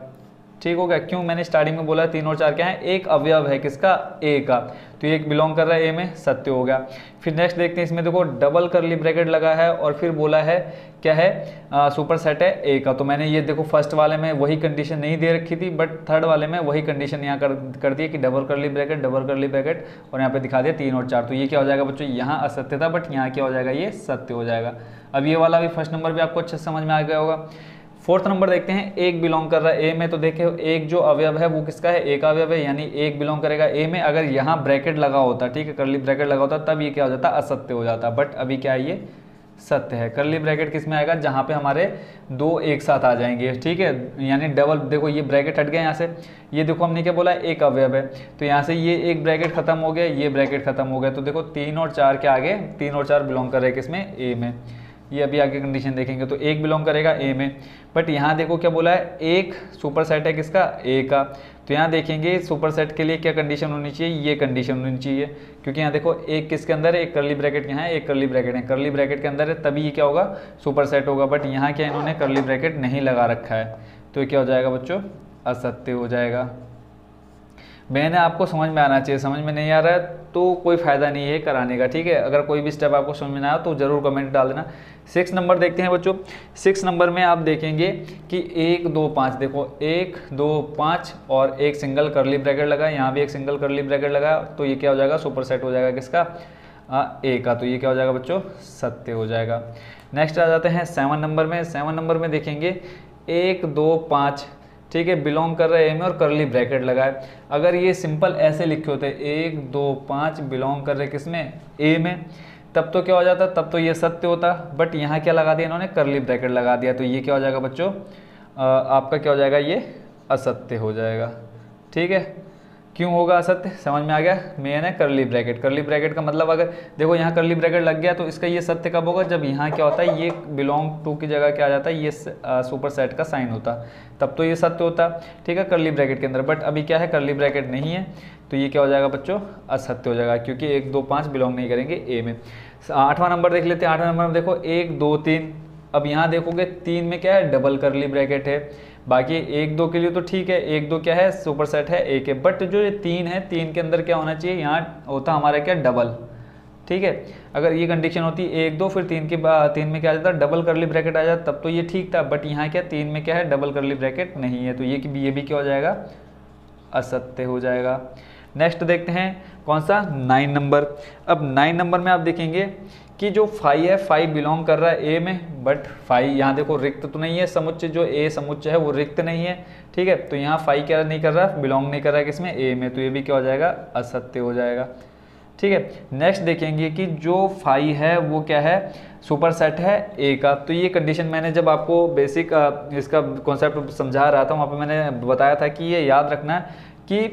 ठीक हो गया। क्यों, मैंने स्टार्टिंग में बोला 3 और 4 क्या है, एक अवयव है किसका, ए का, तो ये एक बिलोंग कर रहा है ए में, सत्य हो गया। फिर नेक्स्ट देखते हैं, इसमें देखो डबल कर्ली ब्रैकेट लगा है और फिर बोला है क्या है, सुपरसेट है ए का, तो मैंने ये देखो फर्स्ट वाले में वही कंडीशन नहीं दे रखी थी, बट थर्ड वाले में वही कंडीशन यहाँ कर दी कि double curly bracket, double curly bracket, और यहाँ पे दिखा दिया 3 और 4, तो ये क्या हो जाएगा बच्चों, यहाँ असत्य था बट यहाँ क्या हो जाएगा, ये सत्य हो जाएगा। अब ये वाला भी फर्स्ट नंबर भी आपको अच्छे से समझ में आ गया होगा। फोर्थ नंबर देखते हैं, एक बिलोंग कर रहा है ए में, तो देखिए एक जो अवयव है वो किसका है, एक अवयव है, यानी एक बिलोंग करेगा ए में। अगर यहाँ ब्रैकेट लगा होता, ठीक है, कर्ली ब्रैकेट लगा होता, तब ये क्या हो जाता, असत्य हो जाता, बट अभी क्या है, ये सत्य है। कर्ली ब्रैकेट किस में आएगा, जहाँ पे हमारे 2 एक साथ आ जाएंगे, ठीक है, यानी डबल, देखो ये ब्रैकेट हट गया यहाँ से, ये देखो हमने क्या बोला, एक अवयव है, तो यहाँ से ये एक ब्रैकेट खत्म हो गया, ये ब्रैकेट खत्म हो गया, तो देखो 3 और 4 के आगे, 3 और 4 बिलोंग कर रहे हैं किसमें, ए में। ये अभी आगे कंडीशन देखेंगे, तो एक बिलोंग करेगा ए में, बट यहाँ देखो क्या बोला है, एक सुपरसेट है किसका, ए का, तो यहाँ देखेंगे सुपरसेट के लिए क्या कंडीशन होनी चाहिए, ये कंडीशन होनी चाहिए, क्योंकि यहाँ देखो एक किसके अंदर है, एक कर्ली ब्रैकेट यहाँ है, एक कर्ली ब्रैकेट है, कर्ली ब्रैकेट के अंदर है, तभी ये क्या होगा, सुपरसेट होगा, बट यहाँ क्या इन्होंने कर्ली ब्रैकेट नहीं लगा रखा है, तो ये क्या हो जाएगा बच्चों, असत्य हो जाएगा। मैंने आपको समझ में आना चाहिए, समझ में नहीं आ रहा है तो कोई फ़ायदा नहीं है कराने का, ठीक है। अगर कोई भी स्टेप आपको समझ में ना आया तो ज़रूर कमेंट डाल देना। 6 नंबर देखते हैं बच्चों। 6 नंबर में आप देखेंगे कि 1 2 5, देखो 1 2 5 और एक सिंगल कर्ली ब्रैकेट लगा, यहाँ भी एक सिंगल कर्ली ब्रैकेट लगा, तो ये क्या हो जाएगा, सुपरसेट हो जाएगा किसका, ए का, तो ये क्या हो जाएगा बच्चों, सत्य हो जाएगा। नेक्स्ट आ जाते हैं 7 नंबर में। 7 नंबर में देखेंगे 1 2 5, ठीक है, बिलोंग कर रहे हैं ए में और कर्ली ब्रैकेट लगा है। अगर ये सिंपल ऐसे लिखे होते 1 2 5 बिलोंग कर रहे किसमें, ए में, तब तो क्या हो जाता, तब तो ये सत्य होता, बट यहाँ क्या लगा दिया इन्होंने, कर्ली ब्रैकेट लगा दिया, तो ये क्या हो जाएगा बच्चों, आपका क्या हो जाएगा, ये असत्य हो जाएगा। ठीक है, क्यों होगा असत्य, समझ में आ गया। मेन है करली ब्रैकेट। करली ब्रैकेट का मतलब अगर देखो यहाँ करली ब्रैकेट लग गया तो इसका ये सत्य कब होगा, जब यहाँ क्या होता है, ये बिलोंग टू की जगह क्या आ जाता है, ये सुपर सेट का साइन होता, तब तो ये सत्य होता, ठीक है, करली ब्रैकेट के अंदर। बट अभी क्या है, करली ब्रैकेट नहीं है, तो ये क्या हो जाएगा बच्चों, असत्य हो जाएगा, क्योंकि 1 2 5 बिलोंग नहीं करेंगे ए में। 8वां नंबर देख लेते हैं। 8वें नंबर में देखो 1 2 3। अब यहाँ देखोगे 3 में क्या है, डबल करली ब्रैकेट है। बाकी 1 2 के लिए तो ठीक है, 1 2 क्या है, सुपर सेट है ए के। बट जो ये 3 है, 3 के अंदर क्या होना चाहिए, यहाँ होता हमारा क्या, डबल, ठीक है। अगर ये कंडीशन होती 1 2 फिर 3 के बाद 3 में क्या आ जाता, डबल करली ब्रैकेट आ जाता, तब तो ये ठीक था। बट यहाँ क्या 3 में क्या है, डबल करली ब्रैकेट नहीं है, तो ये भी क्या हो जाएगा, असत्य हो जाएगा। नेक्स्ट देखते हैं कौन सा, 9 नंबर। अब 9 नंबर में आप देखेंगे कि जो फाई है, फाई बिलोंग कर रहा है ए में, बट फाई यहाँ देखो रिक्त तो नहीं है, समुच्चय जो ए समुच्चय है वो रिक्त नहीं है, ठीक है। तो यहाँ फाई क्या नहीं कर रहा है, बिलोंग नहीं कर रहा है किसमें, ए में, तो ये भी क्या हो जाएगा, असत्य हो जाएगा, ठीक है। नेक्स्ट देखेंगे कि जो फाई है वो क्या है, सुपर सेट है ए का। तो ये कंडीशन मैंने जब आपको बेसिक इसका कॉन्सेप्ट समझा रहा था, वहाँ पे मैंने बताया था कि ये याद रखना कि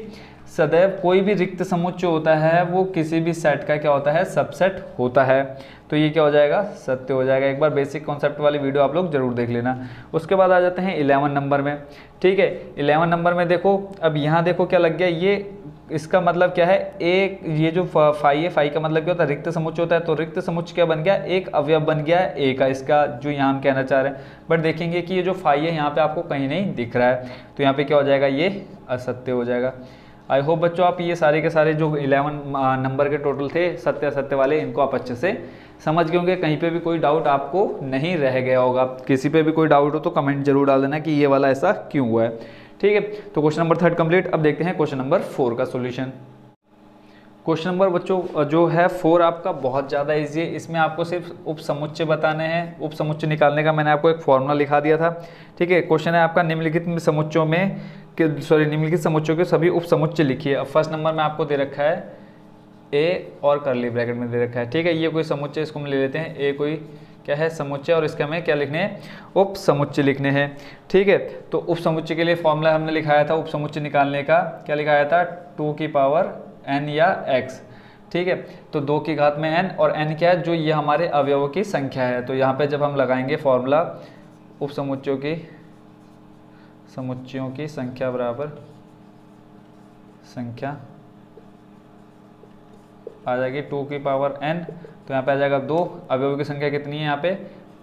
सदैव कोई भी रिक्त समुच्चय होता है वो किसी भी सेट का क्या होता है, सबसेट होता है। तो ये क्या हो जाएगा, सत्य हो जाएगा। एक बार बेसिक कॉन्सेप्ट वाली वीडियो आप लोग जरूर देख लेना। उसके बाद आ जाते हैं 11 नंबर में, ठीक है। 11 नंबर में देखो, अब यहाँ देखो क्या लग गया, ये इसका मतलब क्या है, एक ये जो फाई है, फाई का मतलब क्या होता है, रिक्त समुच्चय होता है। तो रिक्त समुच्चय क्या बन गया, एक अवयव बन गया है ए का, इसका जो यहाँ हम कहना चाह रहे हैं। बट देखेंगे कि ये जो फाई है यहाँ पे आपको कहीं नहीं दिख रहा है, तो यहाँ पे क्या हो जाएगा, ये असत्य हो जाएगा। आई होप बच्चों आप ये सारे के सारे जो 11 नंबर के टोटल थे सत्य असत्य वाले, इनको आप अच्छे से समझ गए होंगे। कहीं पे भी कोई डाउट आपको नहीं रह गया होगा। किसी पे भी कोई डाउट हो तो कमेंट जरूर डाल देना कि ये वाला ऐसा क्यों हुआ है, ठीक है। तो क्वेश्चन नंबर 3 कंप्लीट। अब देखते हैं क्वेश्चन नंबर 4 का सोल्यूशन। क्वेश्चन नंबर बच्चों जो है 4 आपका बहुत ज़्यादा ईजी है। इसमें आपको सिर्फ उप समुच्चय बताने हैं। उप समुच्चय निकालने का मैंने आपको एक फॉर्मूला लिखा दिया था, ठीक है। क्वेश्चन है आपका निम्नलिखित समुच्चयों में निम्नलिखित समुच्चयों के सभी उप समुच्चय लिखिए। अब फर्स्ट नंबर में आपको दे रखा है ए और करली ब्रैकेट में दे रखा है, ठीक है। ये कोई समुच्चय, इसको हम ले लेते हैं, ए कोई क्या है, समुच्चय, और इसके हमें क्या लिखने हैं, उप समुच्चय लिखने हैं, ठीक है। तो उप समुच्चय के लिए फॉर्मूला हमने लिखाया था उप समुच्चय निकालने का, क्या लिखाया था, 2 की पावर n या x, ठीक है। तो 2 की घात में n, और n क्या है, जो ये हमारे अवयवों की संख्या है। तो यहाँ पे जब हम लगाएंगे फॉर्मूला, उप समुच्चयों की संख्या बराबर संख्या आ जाएगी 2 की पावर n, तो यहाँ पे आ जाएगा 2। अवयव की संख्या कितनी है यहाँ पे,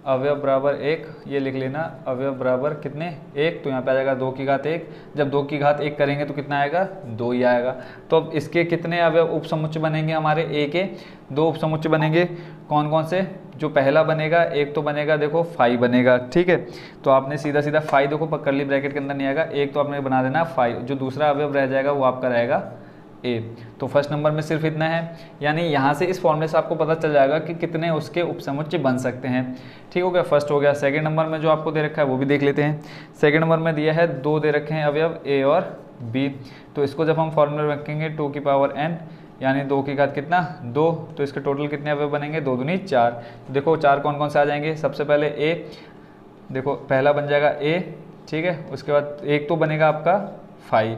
अवयव बराबर 1, ये लिख लेना, अवयव बराबर कितने, 1। तो यहाँ पे आ जाएगा 2 की घात 1। जब 2 की घात 1 करेंगे तो कितना आएगा, 2 ही आएगा। तो अब इसके कितने अवयव उप समुच्चय बनेंगे हमारे, ए के 2 उप समुच्चय बनेंगे। कौन कौन से, जो पहला बनेगा, एक तो बनेगा देखो फाई बनेगा, ठीक है। तो आपने सीधा सीधा फाई देखो करली ब्रैकेट के अंदर नहीं आएगा, एक तो आपने बना देना फाई। जो दूसरा अवयव रह जाएगा वो आपका रहेगा ए। तो फर्स्ट नंबर में सिर्फ इतना है, यानी यहाँ से इस फॉर्मूले से आपको पता चल जाएगा कि कितने उसके उपसमुच्चय बन सकते हैं, ठीक हो गया। फर्स्ट हो गया। सेकंड नंबर में जो आपको दे रखा है वो भी देख लेते हैं। सेकंड नंबर में दिया है 2 दे रखे हैं अवयव ए और बी। तो इसको जब हम फॉर्मूले रखेंगे 2 की पावर n, यानी 2 की घात कितना, 2। तो इसके टोटल कितने अवयव बनेंगे, 2 दूनी 4। तो देखो 4 कौन कौन से आ जाएंगे, सबसे पहले ए, देखो पहला बन जाएगा ए, ठीक है। उसके बाद एक तो बनेगा आपका फाई,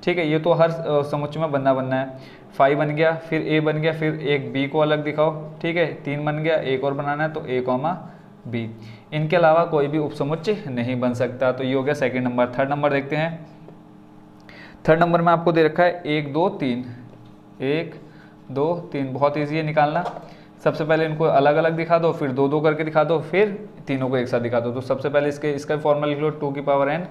ठीक है। ये तो हर समुच्चय में बनना है। फाई बन गया, फिर ए बन गया, फिर एक बी को अलग दिखाओ, ठीक है। 3 बन गया, एक और बनाना है तो ए कॉमा बी। इनके अलावा कोई भी उपसमुच्चय नहीं बन सकता। तो ये हो गया सेकंड नंबर। थर्ड नंबर देखते हैं। थर्ड नंबर में आपको दे रखा है 1 2 3, 1 2 3। बहुत ईजी है निकालना। सबसे पहले इनको अलग अलग दिखा दो, फिर 2 2 करके दिखा दो, फिर तीनों को एक साथ दिखा दो। तो सबसे पहले इसका फॉर्मूला लिख लो, 2 की पावर n,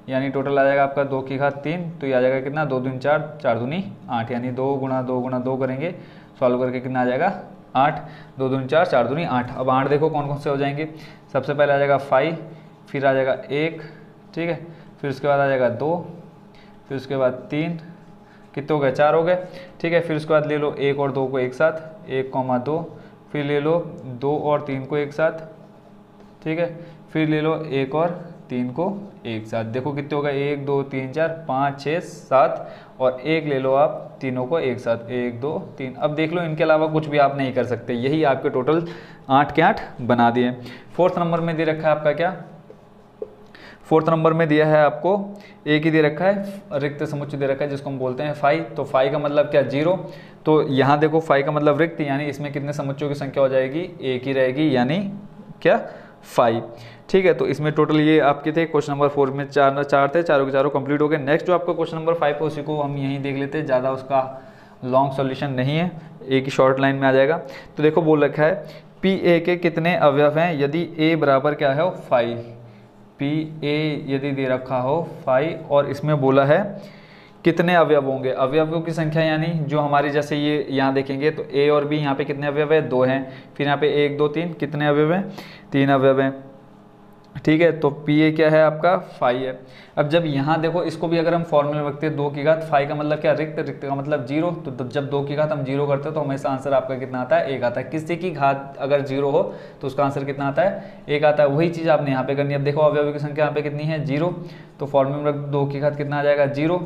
यानी टोटल आ जाएगा आपका 2 की घात 3। तो ये आ जाएगा कितना, 2 दूनी 4, 4 दूनी 8, यानी 2 गुणा 2 गुणा 2 करेंगे, सॉल्व करके कितना आ जाएगा 8। 2 दूनी 4, 4 दूनी 8। अब 8 देखो कौन कौन से हो जाएंगे। सबसे पहले आ जाएगा 5, फिर आ जाएगा 1, ठीक है। फिर उसके बाद आ जाएगा 2, फिर उसके बाद 3, कितने हो गए, 4 हो गए, ठीक है। फिर उसके बाद ले लो 1 और 2 को एक साथ, 1,2। फिर ले लो 2 और 3 को एक साथ, ठीक है। फिर ले लो 1 और 3 को एक साथ। देखो कितने हो गए, 1 2 3 4 5 6 7, और 1 ले लो आप तीनों को एक साथ, 1 2 3। अब देख लो इनके अलावा कुछ भी आप नहीं कर सकते। यही आपके टोटल 8 के 8 बना दिए। फोर्थ नंबर में दे रखा है आपका क्या, 4th नंबर में दिया है आपको एक ही दे रखा है, रिक्त समुच्चय दे रखा है जिसको हम बोलते हैं फाई। तो फाई का मतलब क्या 0, तो यहाँ देखो फाई का मतलब रिक्त, यानी इसमें कितने समुच्चयों की संख्या हो जाएगी, एक ही रहेगी, यानी क्या 5। ठीक है, तो इसमें टोटल ये आपके थे क्वेश्चन नंबर 4 में चार थे, चारों के चारों कंप्लीट हो गए। नेक्स्ट जो आपका क्वेश्चन नंबर 5 है उसी को हम यहीं देख लेते हैं, ज़्यादा उसका लॉन्ग सॉल्यूशन नहीं है, एक ही शॉर्ट लाइन में आ जाएगा। तो देखो बोल रखा है पी ए के कितने अवयव हैं यदि ए बराबर क्या है 5, पी ए यदि दे रखा हो 5 और इसमें बोला है कितने अवयव होंगे, अवयवों की संख्या यानी जो हमारी जैसे ये यहाँ देखेंगे तो ए और बी यहाँ पे कितने अवयव है 2 हैं, फिर यहाँ पे 1 2 3 कितने अवयव हैं 3 अवयव हैं। ठीक है, तो पी ए क्या है आपका 5 है। अब जब यहाँ देखो इसको भी अगर हम फॉर्मूला रखते हैं 2 की घात 5 का मतलब क्या रिक्त, रिक्त का मतलब 0, तो जब 2 की घात हम 0 करते हैं तो हमेशा आंसर आपका कितना आता है 1 आता है। किसी की घात अगर 0 हो तो उसका आंसर कितना आता है 1 आता है। वही चीज़ आपने यहाँ पे करनी है। अब देखो अवयवों की संख्या यहाँ पे कितनी है 0, तो फॉर्मूला में 2 की घात कितना आ जाएगा 0,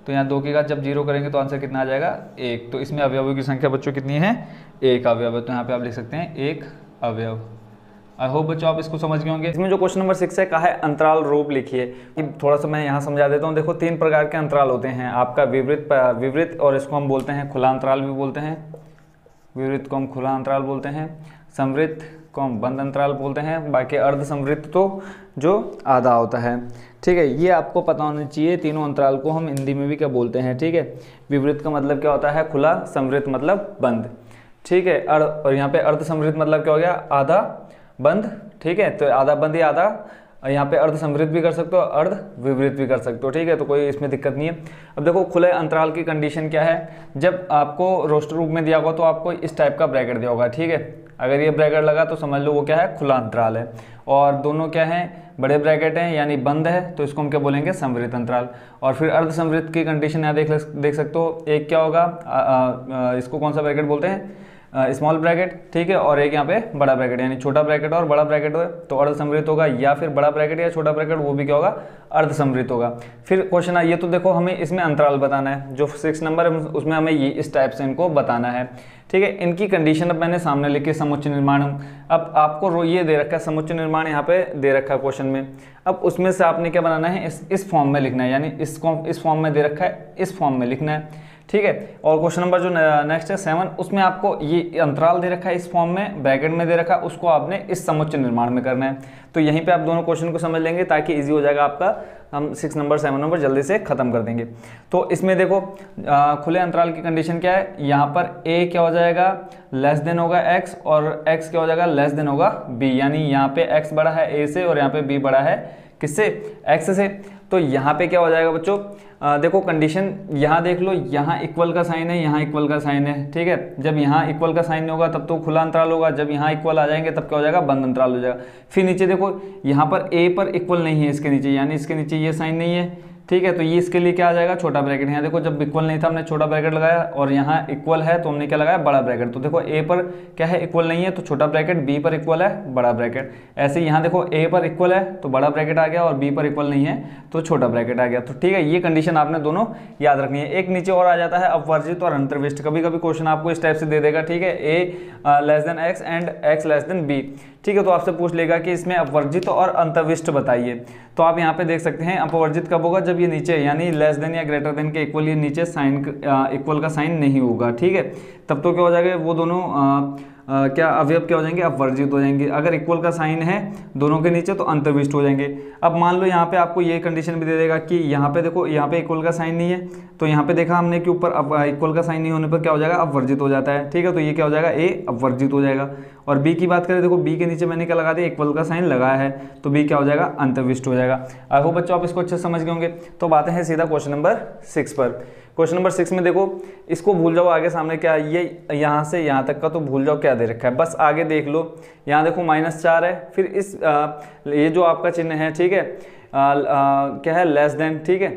तो यहाँ 2 की घात जब 0 करेंगे तो आंसर कितना आ जाएगा 1। तो इसमें अवयवों की संख्या बच्चों कितनी है 1 अवयव है, तो यहाँ पे आप लिख सकते हैं 1 अवयव। आई होप बच्चों आप इसको समझ गए होंगे। इसमें जो क्वेश्चन नंबर 6 है कहा है अंतराल रूप लिखिए। थोड़ा सा मैं यहाँ समझा देता हूँ। देखो 3 प्रकार के अंतराल होते हैं, आपका विवृत और इसको हम बोलते हैं खुला अंतराल भी बोलते हैं, विवृत को हम खुला अंतराल बोलते हैं, समवृत्त को हम बंद अंतराल बोलते हैं, बाकी अर्ध समवृत्त तो जो आधा होता है। ठीक है, ये आपको पता होना चाहिए। तीनों अंतराल को हम हिंदी में भी क्या बोलते हैं। ठीक है, विवृत का मतलब क्या होता है खुला, समवृत्त मतलब बंद। ठीक है, और यहाँ पे अर्ध समवृत्त मतलब क्या हो गया आधा बंद। ठीक है, तो आधा बंद या आधा, यहाँ पे अर्ध समवृत्त भी कर सकते हो, अर्ध विवृत भी कर सकते हो। ठीक है, तो कोई इसमें दिक्कत नहीं है। अब देखो खुले अंतराल की कंडीशन क्या है, जब आपको रोस्टर रूप में दिया होगा तो आपको इस टाइप का ब्रैकेट दिया होगा। ठीक है, अगर ये ब्रैकेट लगा तो समझ लो वो क्या है खुला अंतराल है, और दोनों क्या है बड़े ब्रैकेट हैं यानी बंद है, तो इसको हम क्या बोलेंगे समवृत्त अंतराल। और फिर अर्ध समवृत्त की कंडीशन यहाँ देख सकते हो, एक क्या होगा इसको कौन सा ब्रैकेट बोलते हैं स्मॉल ब्रैकेट। ठीक है, और एक यहाँ पे बड़ा ब्रैकेट यानी छोटा ब्रैकेट और बड़ा ब्रैकेट हो तो अर्ध समवृत्त होगा, या फिर बड़ा ब्रैकेट या छोटा ब्रैकेट वो भी क्या होगा अर्ध समवृत्त होगा। फिर क्वेश्चन ये तो देखो हमें इसमें अंतराल बताना है, जो 6 नंबर है उसमें हमें ये इस टाइप से इनको बताना है। ठीक है, इनकी कंडीशन अब मैंने सामने लिखी समुच्चय निर्माण। अब आपको ये दे रखा है समुच्चय निर्माण यहाँ पे दे रखा है क्वेश्चन में, अब उसमें से आपने क्या बनाना है इस फॉर्म में लिखना है, यानी इस फॉर्म में दे रखा है इस फॉर्म में लिखना है। ठीक है, और क्वेश्चन नंबर जो नेक्स्ट है 7, उसमें आपको ये अंतराल दे रखा है इस फॉर्म में, ब्रैकेट में दे रखा है, उसको आपने इस समुच्चय निर्माण में करना है। तो यहीं पे आप दोनों क्वेश्चन को समझ लेंगे ताकि इजी हो जाएगा आपका, हम 6 नंबर 7 नंबर जल्दी से खत्म कर देंगे। तो इसमें देखो खुले अंतराल की कंडीशन क्या है, यहाँ पर a क्या हो जाएगा लेस देन होगा x और x क्या हो जाएगा लेस देन होगा b, यानी यहाँ पे x बड़ा है a से और यहाँ पे b बड़ा है किससे x से। तो यहाँ पे क्या हो जाएगा बच्चों देखो कंडीशन यहाँ देख लो, यहाँ इक्वल का साइन है, यहाँ इक्वल का साइन है। ठीक है, जब यहाँ इक्वल का साइन नहीं होगा तब तो खुला अंतराल होगा, जब यहाँ इक्वल आ जाएंगे तब क्या हो जाएगा बंद अंतराल हो जाएगा। फिर नीचे देखो यहाँ पर a पर इक्वल नहीं है इसके नीचे, यानी इसके नीचे ये साइन नहीं है। ठीक है, तो ये इसके लिए क्या आ जाएगा छोटा ब्रैकेट। यहाँ देखो जब इक्वल नहीं था हमने छोटा ब्रैकेट लगाया, और यहाँ इक्वल है तो हमने क्या लगाया बड़ा ब्रैकेट। तो देखो a पर क्या है इक्वल नहीं है तो छोटा ब्रैकेट, b पर इक्वल है बड़ा ब्रैकेट। ऐसे यहाँ देखो a पर इक्वल है तो बड़ा ब्रैकेट आ गया, और b पर इक्वल नहीं है तो छोटा ब्रैकेट आ गया। तो ठीक है, ये कंडीशन आपने दोनों याद रखनी है। एक नीचे और आ जाता है अपवर्जित और अंतर्विष्ट। कभी कभी क्वेश्चन आपको इस टाइप से दे देगा। ठीक है, a less than x and x less than b। ठीक है, तो आपसे पूछ लेगा कि इसमें अपवर्जित और अंतर्विष्ट बताइए। तो आप यहाँ पे देख सकते हैं अपवर्जित कब होगा, जब ये नीचे यानी लेस देन या ग्रेटर देन के इक्वल, ये नीचे साइन इक्वल का साइन नहीं होगा। ठीक है, तब तो क्या हो जाएगा वो दोनों क्या अवयव क्या हो जाएंगे अपवर्जित हो जाएंगे। अगर इक्वल का साइन है दोनों के नीचे तो अंतर्विष्ट हो जाएंगे। अब मान लो यहाँ पे आपको ये कंडीशन भी दे देगा कि यहाँ पे देखो यहाँ पे इक्वल का साइन नहीं है, तो यहाँ पे देखा हमने कि ऊपर अब इक्वल का साइन नहीं होने पर क्या हो जाएगा अपवर्जित हो जाता है। ठीक है, तो ये क्या हो जाएगा ए अपवर्जित हो जाएगा। और बी की बात करें, देखो बी के नीचे मैंने क्या लगा दिया इक्वल का साइन लगाया है, तो बी क्या हो जाएगा अंतर्विष्ट हो जाएगा। आई होप बच्चों आप इसको अच्छे समझ गए होंगे। तो बातें हैं सीधा क्वेश्चन नंबर 6 पर। क्वेश्चन नंबर 6 में देखो, इसको भूल जाओ आगे सामने क्या ये यहाँ से यहाँ तक का तो भूल जाओ क्या दे रखा है, बस आगे देख लो। यहाँ देखो -4 है, फिर इस ये जो आपका चिन्ह है ठीक है क्या है लेस देन। ठीक है,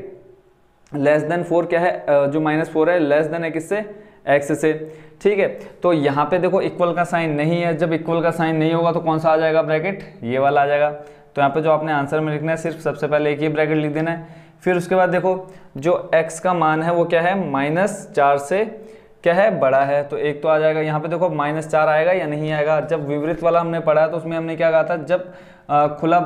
लेस देन 4 क्या है जो -4 है लेस देन है किससे x से। ठीक है, तो यहाँ पे देखो इक्वल का साइन नहीं है, जब इक्वल का साइन नहीं होगा तो कौन सा आ जाएगा ब्रैकेट ये वाला आ जाएगा। तो यहाँ पे जो आपने आंसर में लिखना है सिर्फ सबसे पहले एक ही ब्रैकेट लिख देना है। फिर उसके बाद देखो जो x का मान है वो क्या है -4 से क्या है, बड़ा है। तो एक तो आ जाएगा यहाँ पे देखो -4 आएगा या नहीं आएगा। जब विपरीत वाला हमने पढ़ा तो उसमें हमने क्या कहा था, जब खुला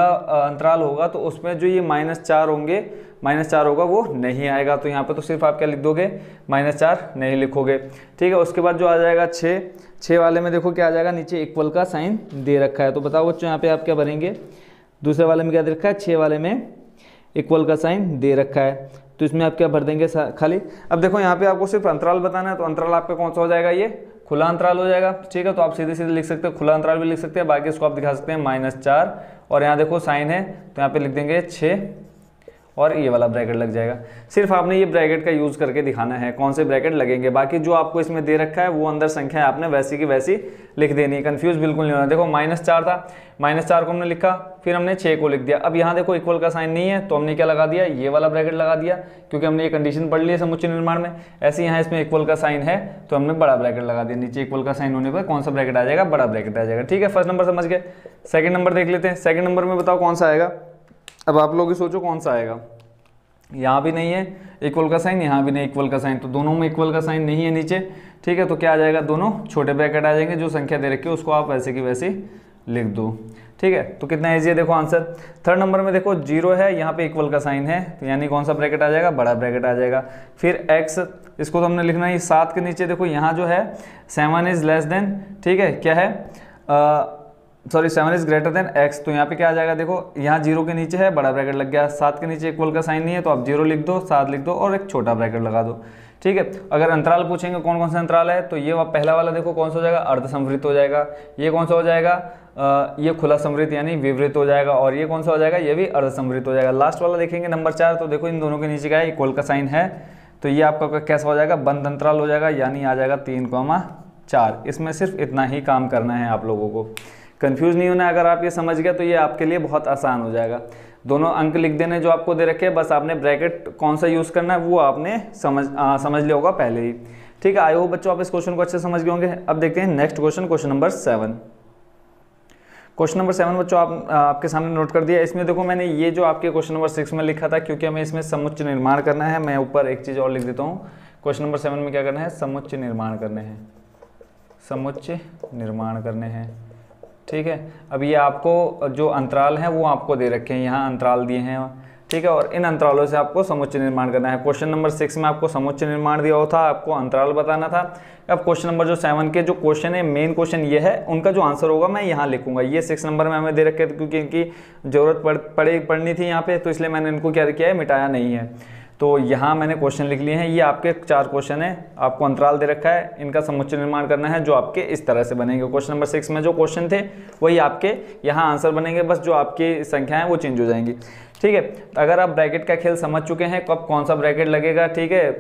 अंतराल होगा तो उसमें जो ये -4 होंगे, -4 होगा वो नहीं आएगा। तो यहाँ पे तो सिर्फ आप क्या लिख दोगे, -4 नहीं लिखोगे। ठीक है, उसके बाद जो आ जाएगा 6 वाले में देखो क्या आ जाएगा, नीचे इक्वल का साइन दे रखा है। तो बताओ बच्चों यहाँ पे आप क्या भरेंगे, दूसरे वाले में क्या दे रखा है, 6 वाले में इक्वल का साइन दे रखा है, तो इसमें आप क्या भर देंगे खाली। अब देखो यहाँ पे आपको सिर्फ अंतराल बताना है, तो अंतराल आपका कौन सा हो जाएगा, ये खुला अंतराल हो जाएगा। ठीक है, तो आप सीधे सीधे लिख सकते हो, खुला अंतराल भी लिख सकते हैं, बाकी इसको आप दिखा सकते हैं -4 और यहाँ देखो साइन है तो यहाँ पे लिख देंगे 6 और ये वाला ब्रैकेट लग जाएगा। सिर्फ आपने ये ब्रैकेट का यूज करके दिखाना है कौन से ब्रैकेट लगेंगे, बाकी जो आपको इसमें दे रखा है वो अंदर संख्या है आपने वैसी की वैसी लिख देनी है, कंफ्यूज बिल्कुल नहीं होना। देखो -4 था, -4 को हमने लिखा, फिर हमने 6 को लिख दिया। अब यहाँ देखो इक्वल का साइन नहीं है तो हमने क्या लगा दिया, ये वाला ब्रैकेट लगा दिया, क्योंकि हमने ये कंडीशन पढ़ ली है समुच्चय निर्माण में। ऐसे यहाँ इसमें इक्वल का साइन है तो हमने बड़ा ब्रैकेट लगा दिया, नीचे इक्वल का साइन होने पर कौन सा ब्रैकेट आ जाएगा, बड़ा ब्रैकेट आ जाएगा। ठीक है, फर्स्ट नंबर समझ गए। सेकंड नंबर देख लेते हैं, सेकंड नंबर में बताओ कौन सा आएगा। अब आप लोग ही सोचो कौन सा आएगा, यहाँ भी नहीं है इक्वल का साइन, यहाँ भी नहीं इक्वल का साइन, तो दोनों में इक्वल का साइन नहीं है नीचे। ठीक है, तो क्या आ जाएगा, दोनों छोटे ब्रैकेट आ जाएंगे, जो संख्या दे रखी है उसको आप वैसे की वैसे लिख दो। ठीक है, तो कितना ईजी है देखो आंसर। थर्ड नंबर में देखो 0 है, यहाँ पे इक्वल का साइन है, तो यानी कौन सा ब्रैकेट आ जाएगा, बड़ा ब्रैकेट आ जाएगा। फिर x, इसको तो हमने लिखना है 7 के नीचे देखो यहाँ जो है 7 इज लेस देन, ठीक है क्या है, 7 इज ग्रेटर देन x, तो यहाँ पे क्या आ जाएगा, देखो यहाँ 0 के नीचे है बड़ा ब्रैकेट लग गया, 7 के नीचे इक्वल का साइन नहीं है तो आप 0 लिख दो, 7 लिख दो और एक छोटा ब्रैकेट लगा दो। ठीक है, अगर अंतराल पूछेंगे कौन कौन सा अंतराल है, तो ये पहला वाला देखो कौन सा हो जाएगा, अर्ध संवृत हो जाएगा। ये कौन सा हो जाएगा, ये खुला संवृत यानी विवृत हो जाएगा। और ये कौन सा हो जाएगा, ये भी अर्ध संवृत हो जाएगा। लास्ट वाला देखेंगे नंबर 4, तो देखो इन दोनों के नीचे क्या है, इक्वल का साइन है, तो ये आपका कैसा हो जाएगा, बंद अंतराल हो जाएगा, यानी आ जाएगा 3,4। इसमें सिर्फ इतना ही काम करना है आप लोगों को, कंफ्यूज नहीं होना। अगर आप ये समझ गए तो ये आपके लिए बहुत आसान हो जाएगा। दोनों अंक लिख देने जो आपको दे रखे हैं, बस आपने ब्रैकेट कौन सा यूज़ करना है वो आपने समझ लिया होगा पहले ही। ठीक है, आई होप बच्चों आप इस क्वेश्चन को अच्छे समझ गए होंगे। अब देखते हैं next question, question number 7। Question number 7 बच्चों आपके सामने नोट कर दिया। इसमें देखो मैंने ये जो आपके क्वेश्चन नंबर 6 में लिखा था, क्योंकि हमें इसमें समुच्चय निर्माण करना है। मैं ऊपर एक चीज़ और लिख देता हूँ, क्वेश्चन नंबर 7 में क्या करना है, समुच्चय निर्माण करने हैं, समुच्चय निर्माण करने हैं। ठीक है, अब ये आपको जो अंतराल हैं वो आपको दे रखे हैं, यहाँ अंतराल दिए हैं। ठीक है, और इन अंतरालों से आपको समुच्चय निर्माण करना है। क्वेश्चन नंबर 6 में आपको समुच्चय निर्माण दिया हुआ था, आपको अंतराल बताना था। अब क्वेश्चन नंबर जो 7 के जो क्वेश्चन है, मेन क्वेश्चन ये है, उनका जो आंसर होगा मैं यहाँ लिखूंगा। ये 6 नंबर में हमें दे रखे थे, क्योंकि इनकी जरूरत पड़नी थी यहाँ पे, तो इसलिए मैंने इनको क्या किया है, मिटाया नहीं है। तो यहाँ मैंने क्वेश्चन लिख लिए हैं, ये आपके 4 क्वेश्चन है, आपको अंतराल दे रखा है, इनका समुच्चय निर्माण करना है, जो आपके इस तरह से बनेंगे। क्वेश्चन नंबर 6 में जो क्वेश्चन थे वही आपके यहाँ आंसर बनेंगे, बस जो आपकी संख्या है वो चेंज हो जाएंगी। ठीक है, अगर आप ब्रैकेट का खेल समझ चुके हैं, कब कौन सा ब्रैकेट लगेगा, ठीक है,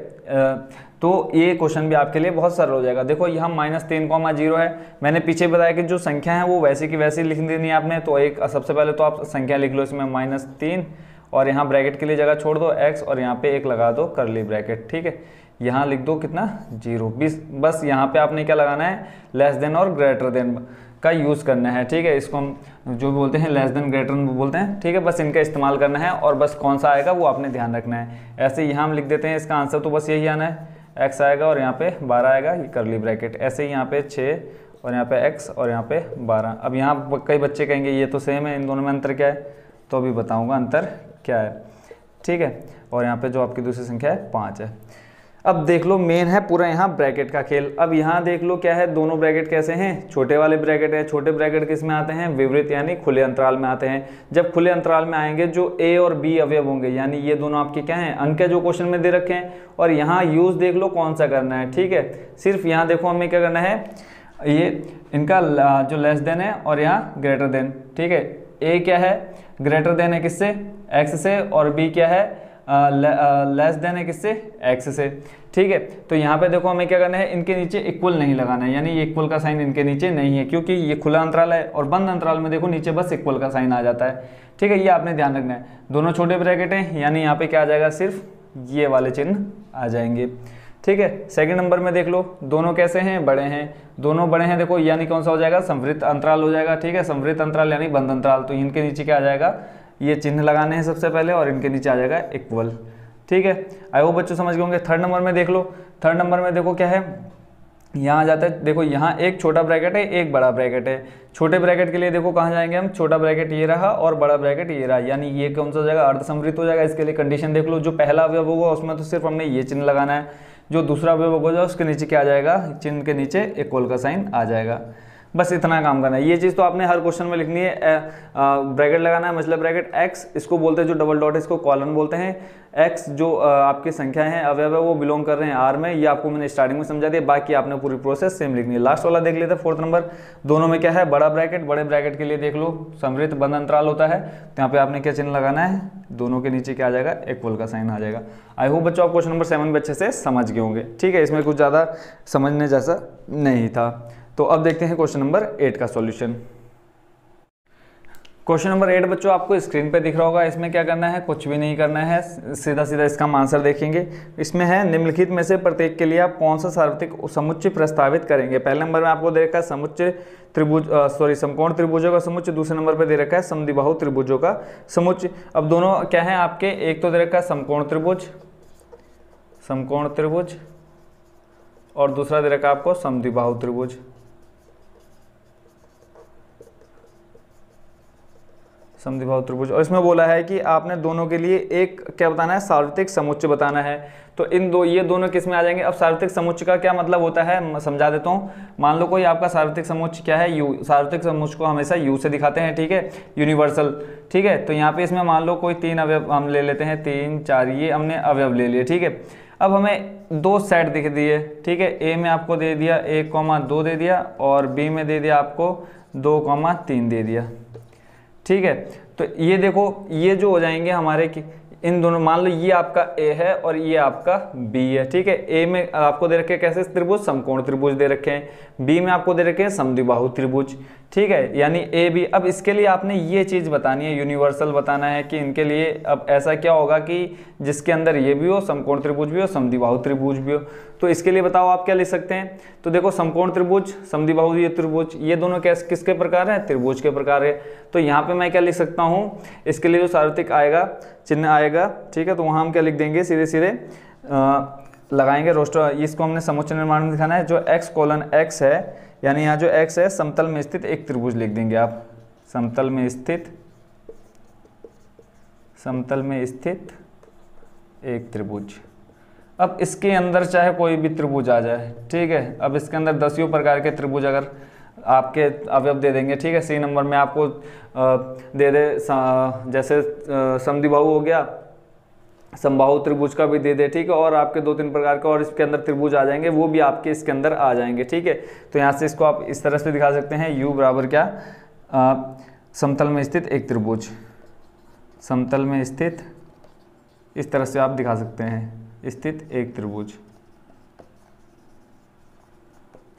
तो ये क्वेश्चन भी आपके लिए बहुत सरल हो जाएगा। देखो यहाँ -3,0 है, मैंने पीछे बताया कि जो संख्या है वो वैसी की वैसी लिख देनी है आपने। तो एक सबसे पहले तो आप संख्या लिख लो इसमें -3, और यहाँ ब्रैकेट के लिए जगह छोड़ दो x, और यहाँ पे 1 लगा दो करली ब्रैकेट। ठीक है, यहाँ लिख दो कितना 0, बस यहाँ पे आपने क्या लगाना है, लेस देन और ग्रेटर देन का यूज़ करना है। ठीक है, इसको हम जो बोलते हैं लेस देन ग्रेटर देन बोलते हैं। ठीक है, बस इनका इस्तेमाल करना है, और बस कौन सा आएगा वो आपने ध्यान रखना है। ऐसे यहाँ हम लिख देते हैं, इसका आंसर तो बस यही आना है, x आएगा और यहाँ पे 12 आएगा, ये करली ब्रैकेट। ऐसे ही यहाँ पे 6 और यहाँ पे x और यहाँ पे 12। अब यहाँ कई बच्चे कहेंगे ये तो सेम है, इन दोनों में अंतर क्या है, तो अभी बताऊँगा अंतर क्या है। ठीक है, और यहाँ पे जो आपकी दूसरी संख्या है 5 है। अब देख लो मेन है पूरा यहाँ ब्रैकेट का खेल। अब यहाँ देख लो क्या है, दोनों ब्रैकेट कैसे हैं, छोटे वाले ब्रैकेट है। छोटे ब्रैकेट किस में आते हैं, विवृत यानी खुले अंतराल में आते हैं। जब खुले अंतराल में आएंगे, जो a और b अवयव होंगे, यानी ये दोनों आपके क्या हैं, अंक है जो क्वेश्चन में दे रखे हैं। और यहाँ यूज देख लो कौन सा करना है। ठीक है, सिर्फ यहाँ देखो हमें क्या करना है, ये इनका जो लेस देन है और यहाँ ग्रेटर देन। ठीक है, a क्या है, ग्रेटर देन है किससे, x से, और b क्या है, लेस देन है किससे, x से। ठीक है, तो यहाँ पे देखो हमें क्या करना है, इनके नीचे इक्वल नहीं लगाना है, यानी ये इक्वल का साइन इनके नीचे नहीं है, क्योंकि ये खुला अंतराल है। और बंद अंतराल में देखो नीचे बस इक्वल का साइन आ जाता है। ठीक है, ये आपने ध्यान रखना है। दोनों छोटे ब्रैकेट हैं, यानी यहाँ पे क्या आ जाएगा, सिर्फ ये वाले चिन्ह आ जाएंगे। ठीक है, सेकंड नंबर में देख लो, दोनों कैसे हैं, बड़े हैं, दोनों बड़े हैं। देखो यानी कौन सा हो जाएगा, संवृत अंतराल हो जाएगा। ठीक है, संवृत अंतराल यानी बंद अंतराल, तो इनके नीचे क्या आ जाएगा, ये चिन्ह लगाने हैं सबसे पहले, और इनके नीचे आ जाएगा इक्वल। ठीक है, आई होप बच्चों समझ गए होंगे। थर्ड नंबर में देख लो, थर्ड नंबर में देखो क्या है, यहाँ जाता है, देखो यहाँ एक छोटा ब्रैकेट है, एक बड़ा ब्रैकेट है। छोटे ब्रैकेट के लिए देखो कहाँ जाएंगे हम, छोटा ब्रैकेट ये रहा और बड़ा ब्रैकेट ये रहा, यानी ये कौन सा जाएगा, अर्धसमृत हो जाएगा। इसके लिए कंडीशन देख लो, जो पहला अवयव होगा उसमें तो सिर्फ हमने ये चिन्ह लगाना है, जो दूसरा अवयव होगा उसके नीचे क्या आ जाएगा, चिन्ह के नीचे इक्वल का साइन आ जाएगा। बस इतना काम करना है। ये चीज़ तो आपने हर क्वेश्चन में लिखनी है। ब्रैकेट लगाना है, मतलब ब्रैकेट एक्स, इसको बोलते हैं जो डबल डॉट है इसको कॉलन बोलते हैं। एक्स जो आपकी संख्या है अवयव है वो बिलोंग कर रहे हैं आर में, ये आपको मैंने स्टार्टिंग में समझा दिया, बाकी आपने पूरी प्रोसेस सेम लिखनी है। लास्ट वाला देख लेते हैं फोर्थ नंबर, दोनों में क्या है, बड़ा ब्रैकेट, बड़े ब्रैकेट के लिए देख लो समृद्ध बंद अंतराल होता है, तो यहाँ पे आपने क्या चिन्ह लगाना है, दोनों के नीचे क्या आ जाएगा, इक्वल का साइन आ जाएगा। आई होप बच्चों आप क्वेश्चन नंबर 7 भी अच्छे से समझ गए होंगे। ठीक है, इसमें कुछ ज़्यादा समझने जैसा नहीं था। तो अब देखते हैं क्वेश्चन नंबर 8 का सॉल्यूशन। क्वेश्चन नंबर 8 बच्चों आपको स्क्रीन पे दिख रहा होगा। इसमें क्या करना है, कुछ भी नहीं करना है, सीधा सीधा इसका हम आंसर देखेंगे। इसमें है निम्नलिखित में से प्रत्येक के लिए आप कौन सा सार्वत्रिक समुच्चय प्रस्तावित करेंगे। पहले नंबर में आपको दे रखा है समुच्चय त्रिभुज समकोण त्रिभुजों का समुच्चय, दूसरे नंबर पे दे रखा है समद्विबाहु त्रिभुजों का समुच्चय। अब दोनों क्या है आपके, एक तो दे रखा है समकोण त्रिभुज और दूसरा दे रखा है आपको समद्विबाहु त्रिभुज। समद्विबाहु त्रिभुज, और इसमें बोला है कि आपने दोनों के लिए एक क्या बताना है, सार्वत्रिक समुच्चय बताना है। तो इन दो, ये दोनों किस में आ जाएंगे। अब सार्वत्रिक समुच्चय का क्या मतलब होता है समझा देता हूँ। मान लो कोई आपका सार्वत्रिक समुच्चय क्या है, यू। सार्वत्रिक समुच्चय को हमेशा यू से दिखाते हैं, ठीक है, यूनिवर्सल। ठीक है, तो यहाँ पे इसमें मान लो कोई 3 अवयव हम ले लेते हैं, 3 4 ये हमने अवयव ले लिए। ठीक है, अब हमें 2 सेट दिख दिए। ठीक है, ए में आपको दे दिया 1,2 दे दिया और बी में दे दिया आपको 2,3 दे दिया। ठीक है, तो ये देखो ये जो हो जाएंगे हमारे कि इन दोनों, मान लो ये आपका ए है और ये आपका बी है। ठीक है, ए में आपको दे रखे हैं कैसे त्रिभुज, समकोण त्रिभुज दे रखे हैं, बी में आपको दे रखे हैं समद्विबाहु त्रिभुज। ठीक है, यानी ए बी। अब इसके लिए आपने ये चीज़ बतानी है, यूनिवर्सल बताना है कि इनके लिए अब ऐसा क्या होगा कि जिसके अंदर ये भी हो, समकोण त्रिभुज भी हो, समद्विबाहु त्रिभुज भी हो। तो इसके लिए बताओ आप क्या लिख सकते हैं। तो देखो समकोण त्रिभुज, समद्विबाहु ये त्रिभुज, ये दोनों किसके प्रकार हैं, त्रिभुज के प्रकार है। तो यहाँ पे मैं क्या लिख सकता हूँ, इसके लिए जो सार्वत्रिक आएगा, चिन्ह आएगा, ठीक है, तो वहाँ हम क्या लिख देंगे, सीधे सीधे लगाएंगे रोस्टर। इसको हमने समुच्चय निर्माण में दिखाना है, जो x है, यानी यहाँ जो x है समतल में स्थित एक त्रिभुज लिख देंगे आप, समतल में स्थित एक त्रिभुज। अब इसके अंदर चाहे कोई भी त्रिभुज आ जाए, ठीक है, अब इसके अंदर 10 प्रकार के त्रिभुज अगर आपके अवयव दे देंगे। ठीक है, सी नंबर में आपको दे दे, जैसे समद्विबाहु हो गया, समबाहु त्रिभुज का भी दे दे। ठीक है, और आपके 2-3 प्रकार के और इसके अंदर त्रिभुज आ जाएंगे, वो भी आपके इसके अंदर आ जाएंगे। ठीक है, तो यहाँ से इसको आप इस तरह से दिखा सकते हैं, u बराबर क्या, समतल में स्थित एक त्रिभुज, समतल में स्थित, इस तरह से आप दिखा सकते हैं, स्थित एक त्रिभुज।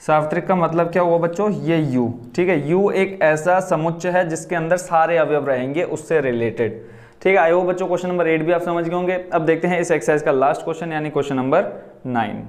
सार्वत्रिक का मतलब क्या हुआ बच्चों, ये u। ठीक है, u एक ऐसा समुच्चय है जिसके अंदर सारे अवयव रहेंगे उससे रिलेटेड। ठीक है, आई होप बच्चों क्वेश्चन नंबर 8 भी आप समझ गए होंगे। अब देखते हैं इस एक्सरसाइज का लास्ट क्वेश्चन, यानी क्वेश्चन नंबर 9।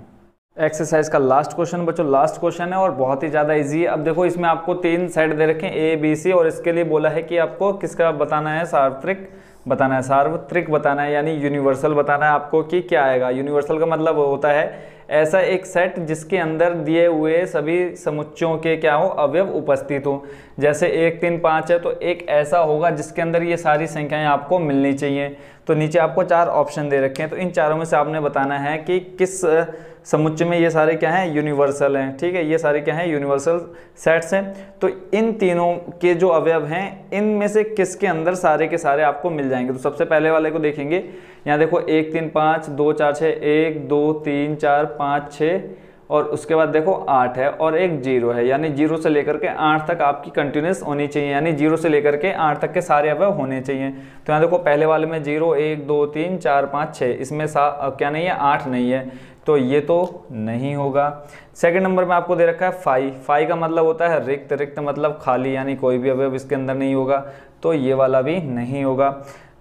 एक्सरसाइज का लास्ट क्वेश्चन बच्चों, लास्ट क्वेश्चन है और बहुत ही ज़्यादा इजी है। अब देखो इसमें आपको 3 सेट दे रखे हैं, ए बी सी, और इसके लिए बोला है कि आपको किसका बताना है, सार्वत्रिक बताना है, सार्वत्रिक बताना है, यानी यूनिवर्सल बताना है आपको कि क्या आएगा। यूनिवर्सल का मतलब होता है ऐसा एक सेट जिसके अंदर दिए हुए सभी समुच्चयों के क्या हो, अवयव उपस्थित हो। जैसे 1 3 5 है, तो एक ऐसा होगा जिसके अंदर ये सारी संख्याएं आपको मिलनी चाहिए। तो नीचे आपको 4 ऑप्शन दे रखे हैं, तो इन चारों में से आपने बताना है कि किस समुच्चय में ये सारे क्या हैं, यूनिवर्सल हैं। ठीक है, ये सारे क्या हैं, यूनिवर्सल सेट्स हैं। तो इन तीनों के जो अवयव हैं, इनमें से किसके अंदर सारे के सारे आपको मिल जाएंगे। तो सबसे पहले वाले को देखेंगे, यहाँ देखो 1 3 5 2 4 6, 1 2 3 4 5 6, और उसके बाद देखो 8 है और एक 0 है, यानी 0 से लेकर के 8 तक आपकी कंटिन्यूस होनी चाहिए, यानी 0 से लेकर के 8 तक के सारे अवयव होने चाहिए। तो यहाँ देखो पहले वाले में 0 1 2 3 4 5 6, इसमें क्या नहीं है, 8 नहीं है, तो ये तो नहीं होगा। सेकंड नंबर में आपको दे रखा है 5 का मतलब होता है रिक्त, रिक्त मतलब खाली, यानी कोई भी अवयव इसके अंदर नहीं होगा, तो ये वाला भी नहीं होगा।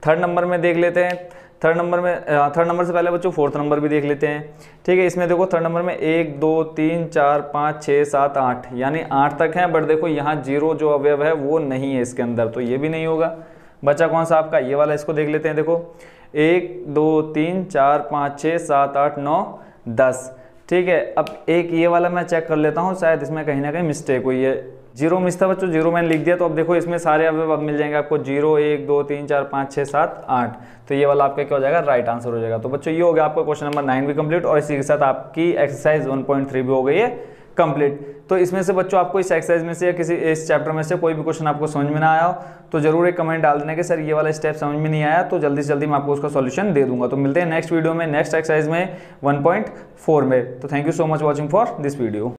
थर्ड नंबर में देख लेते हैं, थर्ड नंबर से पहले बच्चों फोर्थ नंबर भी देख लेते हैं। ठीक है, इसमें देखो थर्ड नंबर में 1 2 3 4 5 6 7 8, यानी 8 तक है, बट देखो यहाँ 0 जो अवयव है वो नहीं है इसके अंदर, तो ये भी नहीं होगा। बचा कौन सा आपका, ये वाला, इसको देख लेते हैं। देखो 1 2 3 4 5 6 7 8 9 10। ठीक है, अब एक ये वाला मैं चेक कर लेता हूँ, शायद इसमें कहीं ना कहीं मिस्टेक हुई है। 0 मिस था बच्चों, 0 मैंने लिख दिया। तो अब देखो इसमें सारे अवयव अब मिल जाएंगे आपको, 0 1 2 3 4 5 6 7 8। तो ये वाला आपका क्या हो जाएगा, राइट आंसर हो जाएगा। तो बच्चों ये हो गया आपका क्वेश्चन नंबर 9 भी कंप्लीट, और इसी के साथ आपकी एक्सरसाइज 1.3 भी हो गई है कंप्लीट। तो इसमें से बच्चों आपको इस एक्सरसाइज में से या किसी इस चैप्टर में से कोई भी क्वेश्चन आपको समझ में ना आया हो तो जरूर एक कमेंट डाल देना कि सर ये वाला स्टेप समझ में नहीं आया, तो जल्दी से जल्दी मैं आपको उसका सॉल्यूशन दे दूंगा। तो मिलते हैं नेक्स्ट वीडियो में, नेक्स्ट एक्सरसाइज में 1.4 में। तो thank you so much watching for this video.